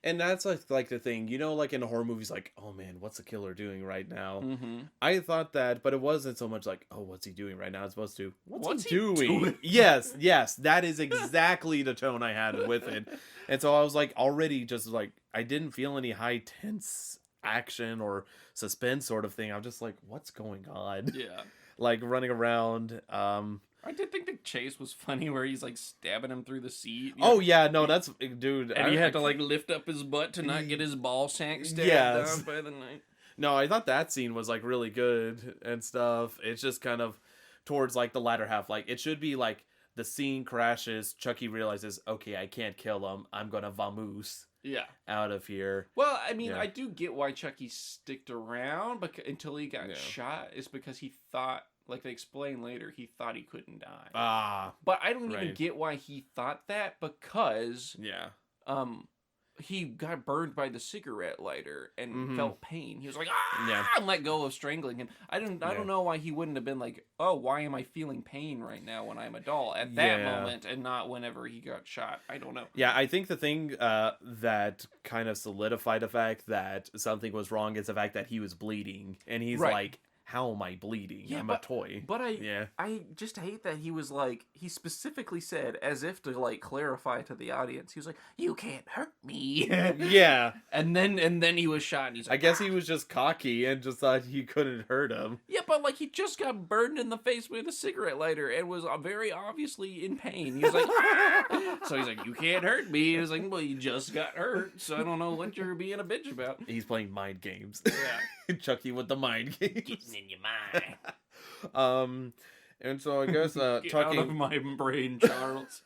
and that's like the thing, like in horror movies, like, oh man, what's the killer doing right now? Mm-hmm. I thought that, but it wasn't so much like, oh, what's he doing right now? It's supposed to, what's he he doing? doing? Yes, that is exactly the tone I had with it, and so I was like, already just like, I didn't feel any high tense action or suspense sort of thing. I'm just like, what's going on? Yeah. Like running around. I did think the chase was funny where he's, like, stabbing him through the seat. Oh yeah, no, that's dude. And he had to, like, lift up his butt to not get his ball sack stabbed Yes. down by the knife. No, I thought that scene was like really good and stuff. It's just kind of towards like the latter half. Like, it should be like the scene crashes, Chucky realizes, okay, I can't kill him. I'm gonna vamoose Yeah. out of here. Well, I mean, Yeah. I do get why Chucky sticked around until he got Yeah. shot. Is because he thought, like they explain later, he thought he couldn't die. Ah, But I don't even right. get why he thought that, because yeah. he got burned by the cigarette lighter and Mhm. felt pain. He was like, ah, Yeah. and let go of strangling him. I Yeah. don't know why he wouldn't have been like, oh, why am I feeling pain right now when I'm a doll at that Yeah. moment and not whenever he got shot. I don't know. Yeah, I think the thing that kind of solidified the fact that something was wrong is the fact that he was bleeding, and he's Right. like, "How am I bleeding? Yeah, I'm but- a toy." But Yeah. I just hate that he was like, he specifically said, as if to like clarify to the audience, he was like, you can't hurt me. Yeah, And then he was shot and he's like, I guess he was just cocky and just thought he couldn't hurt him. yeah, but like he just got burned in the face with a cigarette lighter and was very obviously in pain. He was like, "Ah!" So he's like, you can't hurt me. He was like, well, you just got hurt, so I don't know what you're being a bitch about. He's playing mind games. Yeah. Chucky with the mind games. Getting in your mind. And so I guess Get out of talking. my brain, Charles.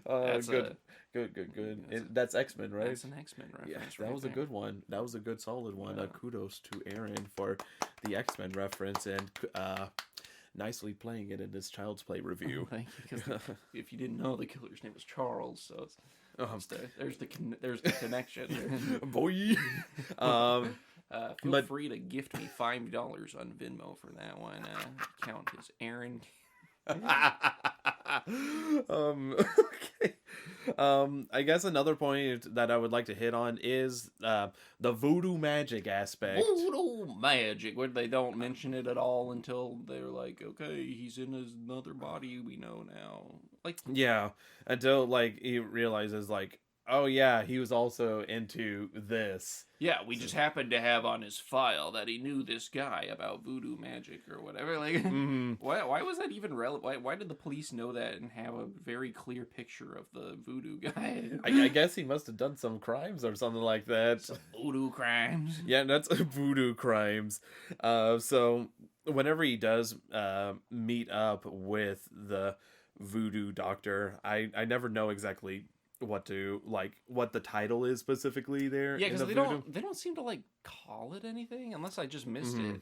That's Good. that's That's X-Men, right? That's an X-Men reference. Yeah, that was a good one. That was a good, solid one. Yeah. Kudos to Aaron for the X-Men reference and nicely playing it in this Child's Play review. Thank you. Because if you didn't know, the killer's name was Charles, so it's, there's the connection. Boy. Feel But- free to gift me $5 on Venmo for that one. Account is Aaron. Okay. I guess another point that I would like to hit on is the voodoo magic aspect. Voodoo magic, where they don't mention it at all until they're like, okay, he's in another body, we know now. Like, Yeah, until like he realizes like, oh yeah, he was also into this. yeah, we just happened to have on his file that he knew this guy about voodoo magic or whatever. Like, why was that even relevant? Why did the police know that and have a very clear picture of the voodoo guy? I guess he must have done some crimes or something like that. Some voodoo crimes. Yeah, that's voodoo crimes. So whenever he does meet up with the voodoo doctor, I never know exactly what the title is specifically there. Yeah, in because the they voodoo. don't seem to like call it anything unless I just missed it.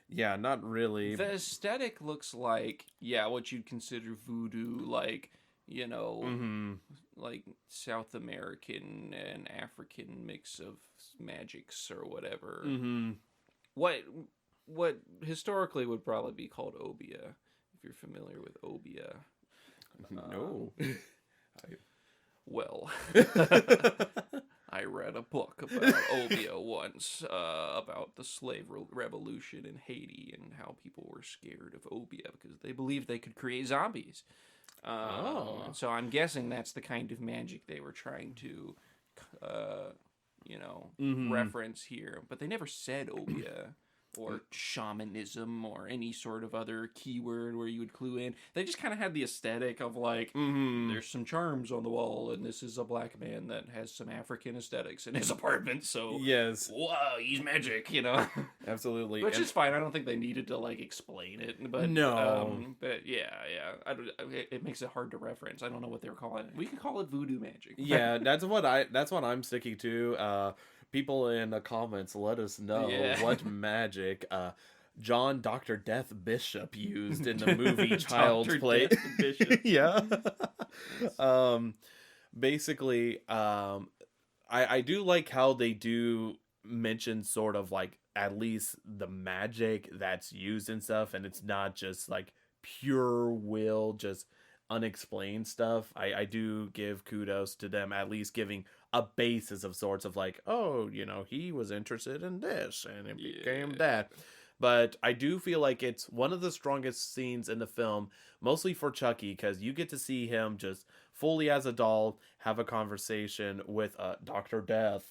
Yeah, not really. The aesthetic looks like what you'd consider voodoo, like, you know, like South American and African mix of magics or whatever. What historically would probably be called obia, if you're familiar with obia. No. Well, I read a book about obia once, about the slave revolution in Haiti and how people were scared of obia because they believed they could create zombies. So I'm guessing that's the kind of magic they were trying to, reference here. But they never said obia or shamanism or any sort of other keyword where you would clue in. They just kind of had the aesthetic of like, there's some charms on the wall, and this is a black man that has some African aesthetics in his apartment. So Yes, whoa, he's magic, absolutely. Which is fine. I don't think they needed to like explain it, but No. but yeah. It makes it hard to reference. I don't know what they were calling it. We can call it voodoo magic. Yeah, that's what I'm sticking to. People in the comments, let us know what magic John Dr. Death Bishop used in the movie Child's Dr. Play. Death Bishop. Yeah. Basically, I do like how they do mention sort of like at least the magic that's used and stuff, and it's not just like pure will, just unexplained stuff. I do give kudos to them at least giving a basis of sorts of like, oh, he was interested in this and it became that. But I do feel like it's one of the strongest scenes in the film, mostly for Chucky, because you get to see him just fully as a doll have a conversation with Dr. Death.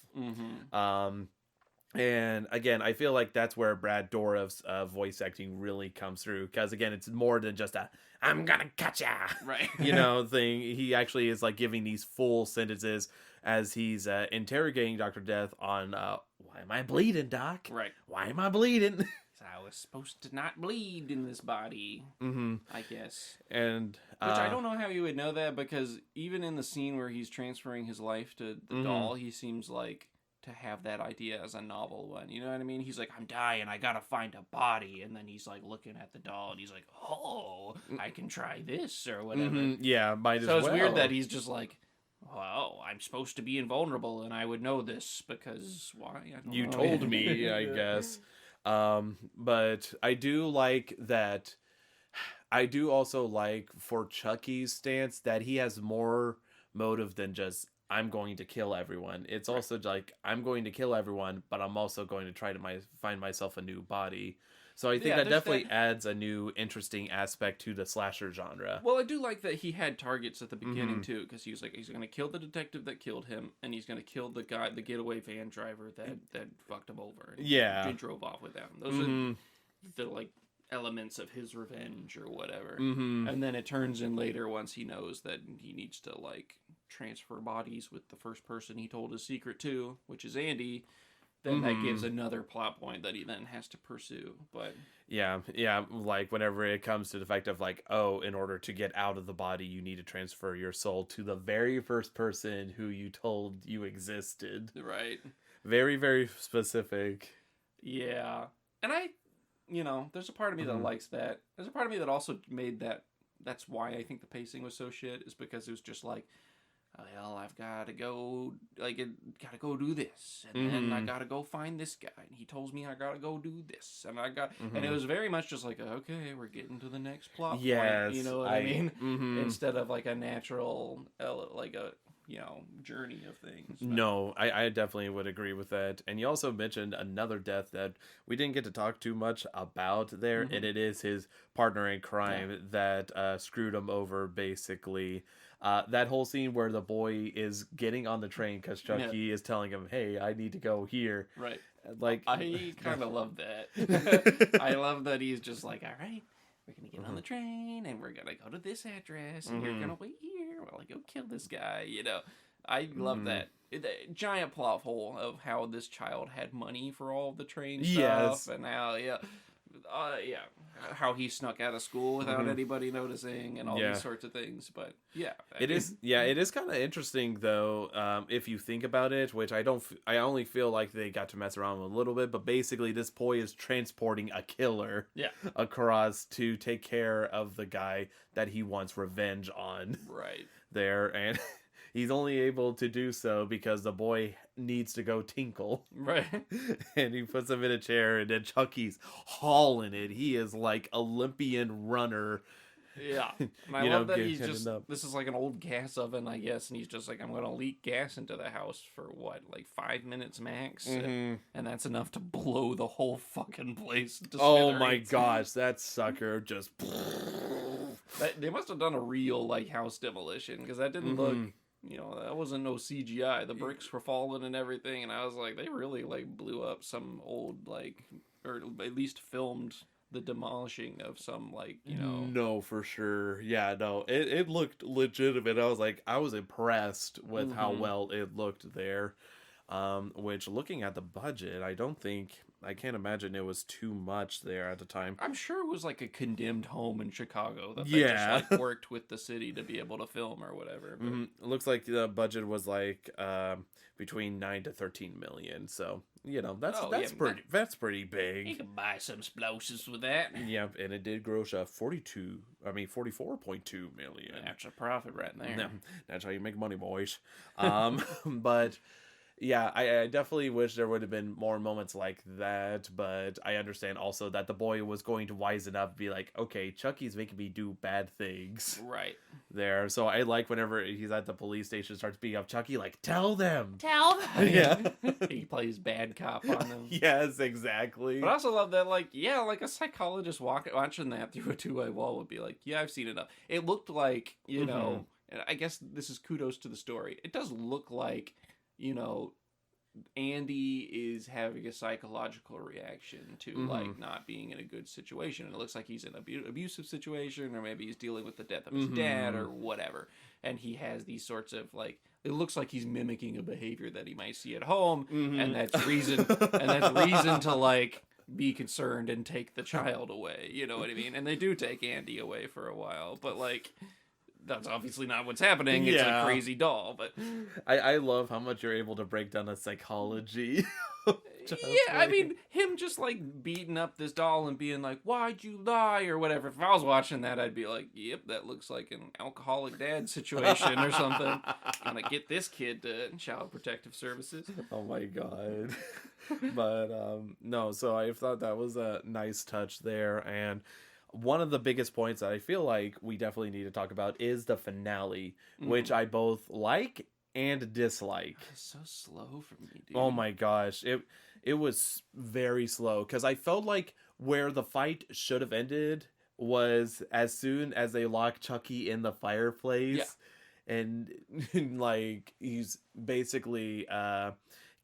And again, I feel like that's where Brad Dourif's voice acting really comes through, because again, it's more than just a "I'm gonna cut ya" Right. thing. He actually is like giving these full sentences as he's interrogating Dr. Death on why am I bleeding, Doc? Right. Why am I bleeding? I was supposed to not bleed in this body, I guess. And which I don't know how you would know that, because even in the scene where he's transferring his life to the doll, he seems like to have that idea as a novel one. You know what I mean? He's like, I'm dying, I gotta find a body. And then he's like looking at the doll and he's like, oh, I can try this or whatever. Yeah, might as so well. it's weird that he's just like, well, I'm supposed to be invulnerable and I would know this because why? I don't You know. told me, I guess. But I do like that. I do also like for Chucky's stance that he has more motive than just I'm going to kill everyone. It's also like I'm going to kill everyone, but I'm also going to try to find myself a new body. So I think that definitely adds a new interesting aspect to the slasher genre. Well, I do like that he had targets at the beginning too, because he was like, he's going to kill the detective that killed him, and he's going to kill the guy, the getaway van driver that fucked him over. And drove off with them. Those are the like elements of his revenge or whatever. And then it turns in later once he knows that he needs to like transfer bodies with the first person he told his secret to, which is Andy. Then that gives another plot point that he then has to pursue. But yeah, like whenever it comes to the fact of like, oh, in order to get out of the body, you need to transfer your soul to the very first person who you told you existed. Right. Very, very specific. Yeah. And there's a part of me that likes that. There's a part of me that also made that. That's why I think the pacing was so shit, is because it was just like, well, I've got to go, gotta go do this, and then I gotta go find this guy, and he tells me I gotta go do this, and and it was very much just like, okay, we're getting to the next plot Yes, point, you know what I mean? Instead of like a natural, journey of things. But, No, I definitely would agree with that. And you also mentioned another death that we didn't get to talk too much about there, and it is his partner in crime that screwed him over, basically. That whole scene where the boy is getting on the train because Chucky is telling him, hey, I need to go here. Right. Like, I kind of love that. I love that he's just like, all right, we're going to get on the train, and we're going to go to this address, and you're going to wait here while I go kill this guy, you know. I love that. The giant plot hole of how this child had money for all the train stuff, and how, how he snuck out of school without anybody noticing, and all these sorts of things. But it is kind of interesting though, if you think about it, which I only feel like they got to mess around with a little bit, but basically this boy is transporting a killer across to take care of the guy that he wants revenge on. Right. There, and he's only able to do so because the boy needs to go tinkle. Right. And he puts him in a chair, and then Chucky's hauling it. He is like Olympian runner. Yeah. And I love that he's just, this is like an old gas oven, I guess, and he's just like, I'm going to leak gas into the house for what, like 5 minutes max? And that's enough to blow the whole fucking place to Oh my smithereens. gosh, that sucker just... They must have done a real, like, house demolition, because that didn't look... You know, that wasn't no CGI. The bricks were falling and everything, and I was like, they really, like, blew up some old, like, or at least filmed the demolishing of some, like, you know. No, for sure. Yeah, no, it looked legitimate. I was impressed with how well it looked there. Which, looking at the budget, I can't imagine it was too much there at the time. I'm sure it was like a condemned home in Chicago that they just like worked with the city to be able to film or whatever. But... It looks like the budget was like between 9 to 13 million. So, you know, that's pretty big. You can buy some explosives with that. Yeah, and it did gross 44.2 million. That's a profit right there. No, that's how you make money, boys. But yeah, I definitely wish there would have been more moments like that, but I understand also that the boy was going to wisen up and be like, okay, Chucky's making me do bad things. Right. There. So I like whenever he's at the police station, starts beating up Chucky, like, tell them. Tell them. Yeah. He plays bad cop on them. Yes, exactly. But I also love that, like, like a psychologist watching that through a two-way wall would be like, yeah, I've seen enough. It looked like, you know, and I guess this is kudos to the story. It does look like, you know, Andy is having a psychological reaction to like not being in a good situation. It looks like he's in an abusive situation, or maybe he's dealing with the death of his dad or whatever. And he has these sorts of like, it looks like he's mimicking a behavior that he might see at home, and that's reason to like be concerned and take the child away. You know what I mean? And they do take Andy away for a while, but like, that's obviously not what's happening. It's a crazy doll, but I love how much you're able to break down the psychology. I mean, him just like beating up this doll and being like, "Why'd you lie?" or whatever. If I was watching that, I'd be like, "Yep, that looks like an alcoholic dad situation or something." Gonna get this kid to Child Protective Services. Oh my god. But no, so I thought that was a nice touch there. And one of the biggest points that I feel like we definitely need to talk about is the finale, which I both like and dislike. So slow for me, dude. Oh my gosh. It was very slow, because I felt like where the fight should have ended was as soon as they lock Chucky in the fireplace, and like he's basically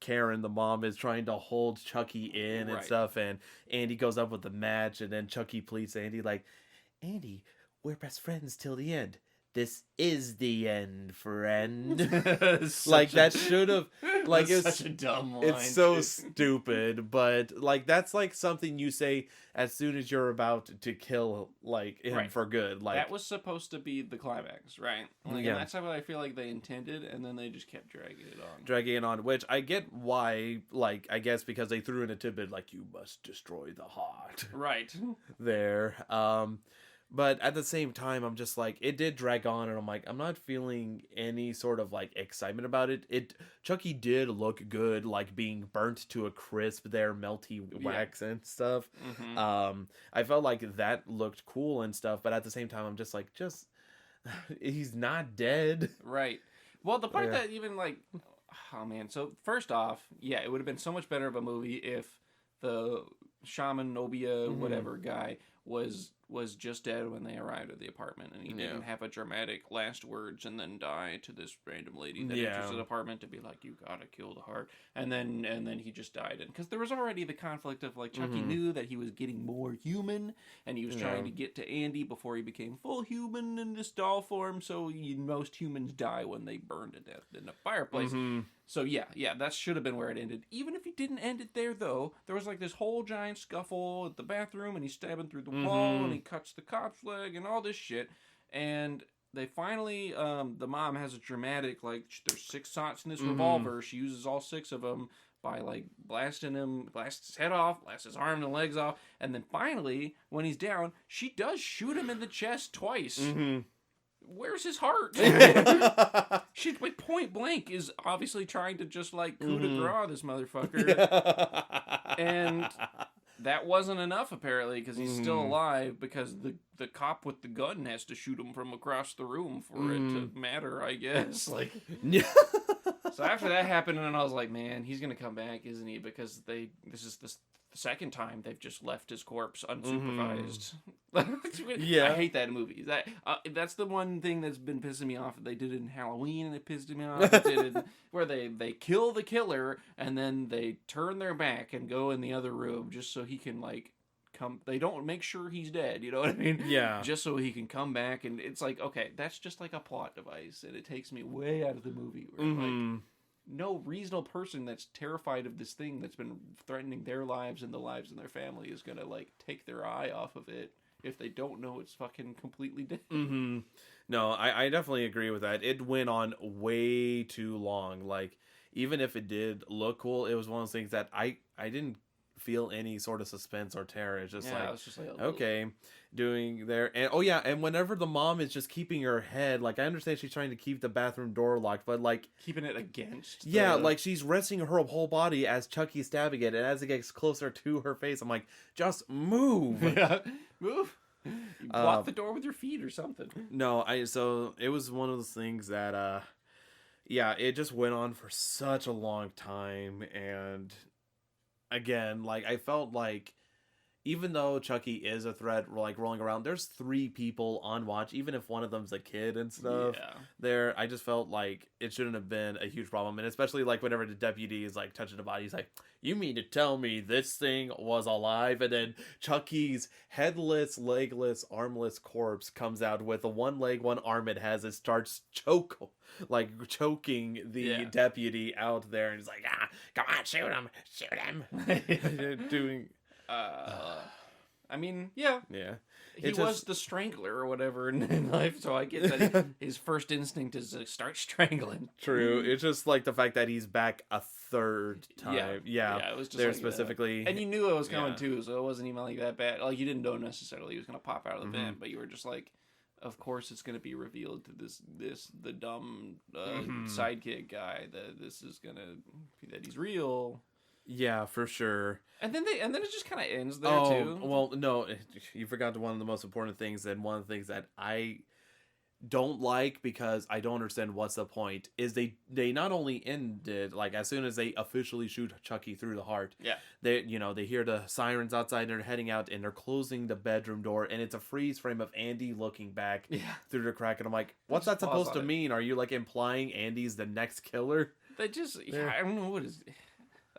Karen, the mom, is trying to hold Chucky in and stuff, and Andy goes up with the match, and then Chucky pleads Andy like, Andy, we're best friends till the end. This is the end, friend. Like, that should have, like, it's such a dumb line. It's so stupid, but like that's like something you say as soon as you're about to kill like him for good. Like, that was supposed to be the climax, right? Like, and that's how I feel like they intended, and then they just kept dragging it on. Which I get why. Like, I guess because they threw in a tidbit like, you must destroy the heart. Right. There. But at the same time, I'm just like, it did drag on, and I'm like, I'm not feeling any sort of like excitement about it. Chucky did look good, like being burnt to a crisp there, melty wax and stuff. I felt like that looked cool and stuff, but at the same time, I'm just like, he's not dead. Right. Well, the part that even like, oh man. So first off, yeah, it would have been so much better of a movie if the shaman Nobia whatever guy was just dead when they arrived at the apartment, and he didn't have a dramatic last words and then die to this random lady that enters the apartment to be like, you gotta kill the heart, and then he just died. And because there was already the conflict of like Chucky knew that he was getting more human, and he was trying to get to Andy before he became full human in this doll form. So most humans die when they burn to death in a fireplace. So yeah, that should have been where it ended. Even if he didn't end it there, though, there was like this whole giant scuffle at the bathroom, and he's stabbing through the wall, and he cuts the cop's leg, and all this shit. And they finally, the mom has a dramatic, like, there's 6 shots in this revolver. She uses all 6 of them by, like, blasting him, blasts his head off, blasts his arm and legs off. And then finally, when he's down, she does shoot him in the chest twice. Where's his heart? She, like, point blank is obviously trying to just, like, coup de grace this motherfucker. And that wasn't enough, apparently, because he's still alive, because the cop with the gun has to shoot him from across the room for it to matter, I guess. Like, so after that happened, and I was like, man, he's going to come back, isn't he? Because this is the second time they've just left his corpse unsupervised. I hate that in movies. That's the one thing that's been pissing me off. They did it in Halloween, and it pissed me off. They did it where they kill the killer, and then they turn their back and go in the other room just so he can, like, come. They don't make sure he's dead, you know what I mean? Yeah. Just so he can come back, and it's like, okay, that's just like a plot device, and it takes me way out of the movie. Where like, no reasonable person that's terrified of this thing that's been threatening their lives and the lives of their family is gonna, like, take their eye off of it if they don't know it's fucking completely dead. No, I definitely agree with that. It went on way too long. Like, even if it did look cool, it was one of those things that I didn't feel any sort of suspense or terror. It's just okay, doing there. And and whenever the mom is just keeping her head, like, I understand she's trying to keep the bathroom door locked, but like keeping it against like she's resting her whole body as Chucky's stabbing it, and as it gets closer to her face, I'm like, just move. Move. You block the door with your feet or something. No, so it was one of those things that it just went on for such a long time. And again, like, I felt like even though Chucky is a threat, like, rolling around, there's 3 people on watch, even if one of them's a kid and stuff. There, I just felt like it shouldn't have been a huge problem. And especially, like, whenever the deputy is, like, touching the body, he's like, you mean to tell me this thing was alive? And then Chucky's headless, legless, armless corpse comes out with the one leg, one arm it has. It starts choking the deputy out there. And he's like, come on, shoot him. Doing... I mean, yeah. He was the strangler or whatever in life, so I get that his first instinct is to start strangling. True. It's just like the fact that he's back a 3rd time. It was just there like specifically, and you knew it was coming too, so it wasn't even like that bad. Like, you didn't know necessarily he was gonna pop out of the vent, but you were just like, of course it's gonna be revealed to the dumb sidekick guy that he's real. Yeah, for sure. And then it just kind of ends there too. Well, no, you forgot one of the most important things, and one of the things that I don't like, because I don't understand what's the point, is they not only ended, like, as soon as they officially shoot Chucky through the heart. They hear the sirens outside, and they're heading out, and they're closing the bedroom door, and it's a freeze frame of Andy looking back through the crack, and I'm like, what's that supposed to mean? Are you, like, implying Andy's the next killer? They just I don't know what is.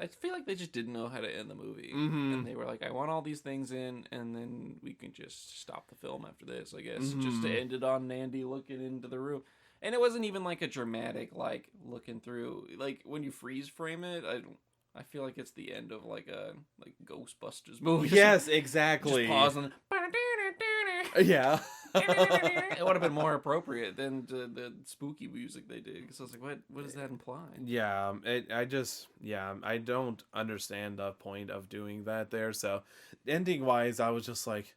I feel like they just didn't know how to end the movie. And they were like, I want all these things in, and then we can just stop the film after this, I guess. Just to end it on Andy looking into the room. And it wasn't even like a dramatic, like, looking through. Like, when you freeze frame it, I feel like it's the end of, like, a Ghostbusters movie. Yes, exactly. Just pausing. Yeah. It would have been more appropriate than the spooky music they did. Because I was like, what does that imply? Yeah, I don't understand the point of doing that there. So, ending-wise, I was just like,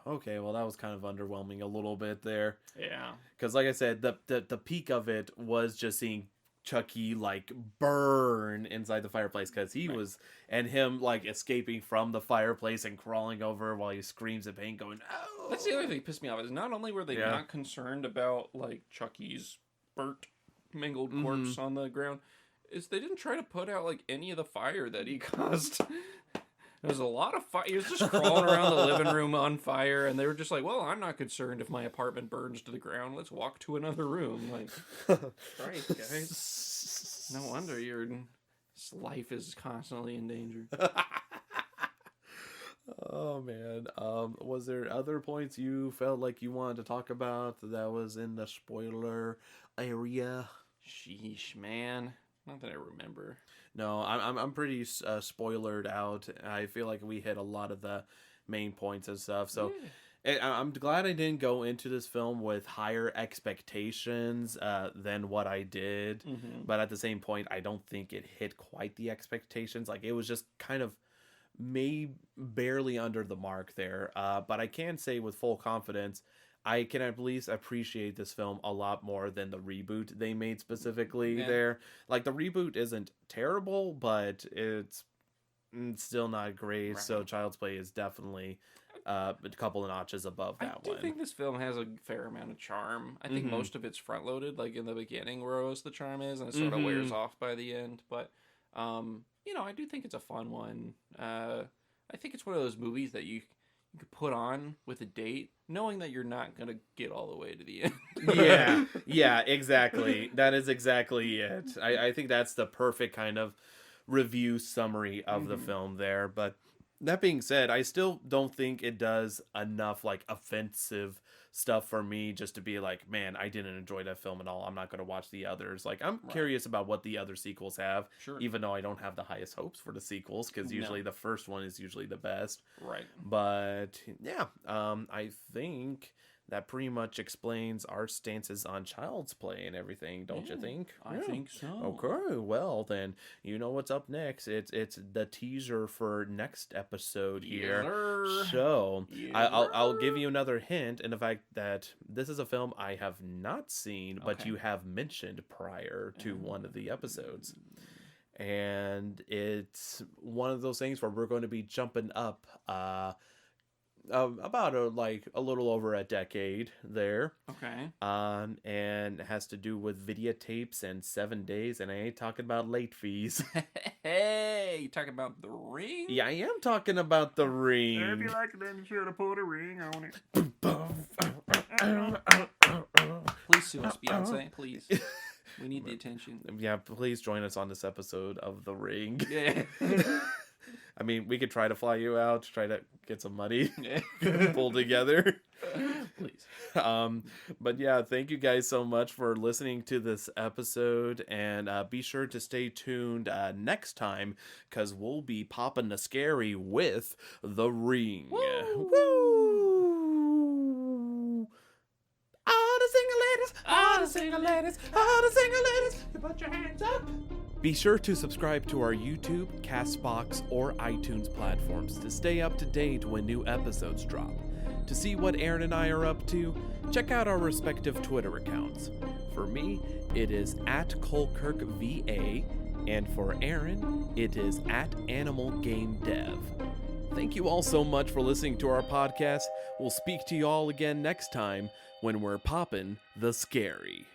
Okay, well, that was kind of underwhelming a little bit there. Yeah. Because, like I said, the peak of it was just seeing Chucky, like, burn inside the fireplace, because he was, and him, like, escaping from the fireplace and crawling over while he screams in pain, going, oh! That's the other thing that pissed me off, is not only were they not concerned about, like, Chucky's burnt, mangled corpse on the ground, is they didn't try to put out, like, any of the fire that he caused. There's a lot of fire. He was just crawling around the living room on fire, and they were just like, well, I'm not concerned if my apartment burns to the ground. Let's walk to another room. Like, Christ, guys. No wonder your life is constantly in danger. Oh, man. Was there other points you felt like you wanted to talk about that was in the spoiler area? Sheesh, man. Not that I remember. No, I'm pretty spoilered out. I feel like we hit a lot of the main points and stuff. So I'm glad I didn't go into this film with higher expectations than what I did. But at the same point, I don't think it hit quite the expectations. Like, it was just kind of barely under the mark there. But I can say with full confidence, I can at least appreciate this film a lot more than the reboot they made specifically there. Like, the reboot isn't terrible, but it's still not great. Right. So Child's Play is definitely a couple of notches above that one. I do think this film has a fair amount of charm. I think most of it's front-loaded, like in the beginning where most of the charm is, and it sort of wears off by the end. But, you know, I do think it's a fun one. I think it's one of those movies that you could put on with a date, knowing that you're not going to get all the way to the end. Yeah, exactly. That is exactly it. I think that's the perfect kind of review summary of the film there. But that being said, I still don't think it does enough, like, offensive stuff for me just to be like, man, I didn't enjoy that film at all. I'm not going to watch the others. Like, I'm curious about what the other sequels have, even though I don't have the highest hopes for the sequels, because usually the first one is usually the best. Right. But, yeah, I think that pretty much explains our stances on Child's Play and everything, don't you think? I think so. Okay, well then, you know what's up next. It's the teaser for next episode here. So I'll give you another hint in the fact that this is a film I have not seen, but you have mentioned prior to one of the episodes. And it's one of those things where we're going to be jumping up about a little over a decade there. Okay. And it has to do with videotapes and 7 days, and I ain't talking about late fees. Hey, you talking about The Ring? Yeah, I am talking about The Ring. If you like it, then you should have put a ring on it. Please sue us, Beyonce, please. We need the attention. Yeah, please join us on this episode of The Ring. Yeah. I mean, we could try to fly you out, try to get some money pulled together. Please. But yeah, thank you guys so much for listening to this episode, and be sure to stay tuned next time, because we'll be popping the scary with The Ring. Woo! Woo! All the single ladies, all the single ladies, all the single ladies, you put your hands up. Be sure to subscribe to our YouTube, Castbox, or iTunes platforms to stay up to date when new episodes drop. To see what Aaron and I are up to, check out our respective Twitter accounts. For me, it is @ColkirkVA, and for Aaron, it is @AnimalGameDev. Thank you all so much for listening to our podcast. We'll speak to you all again next time when we're popping the scary.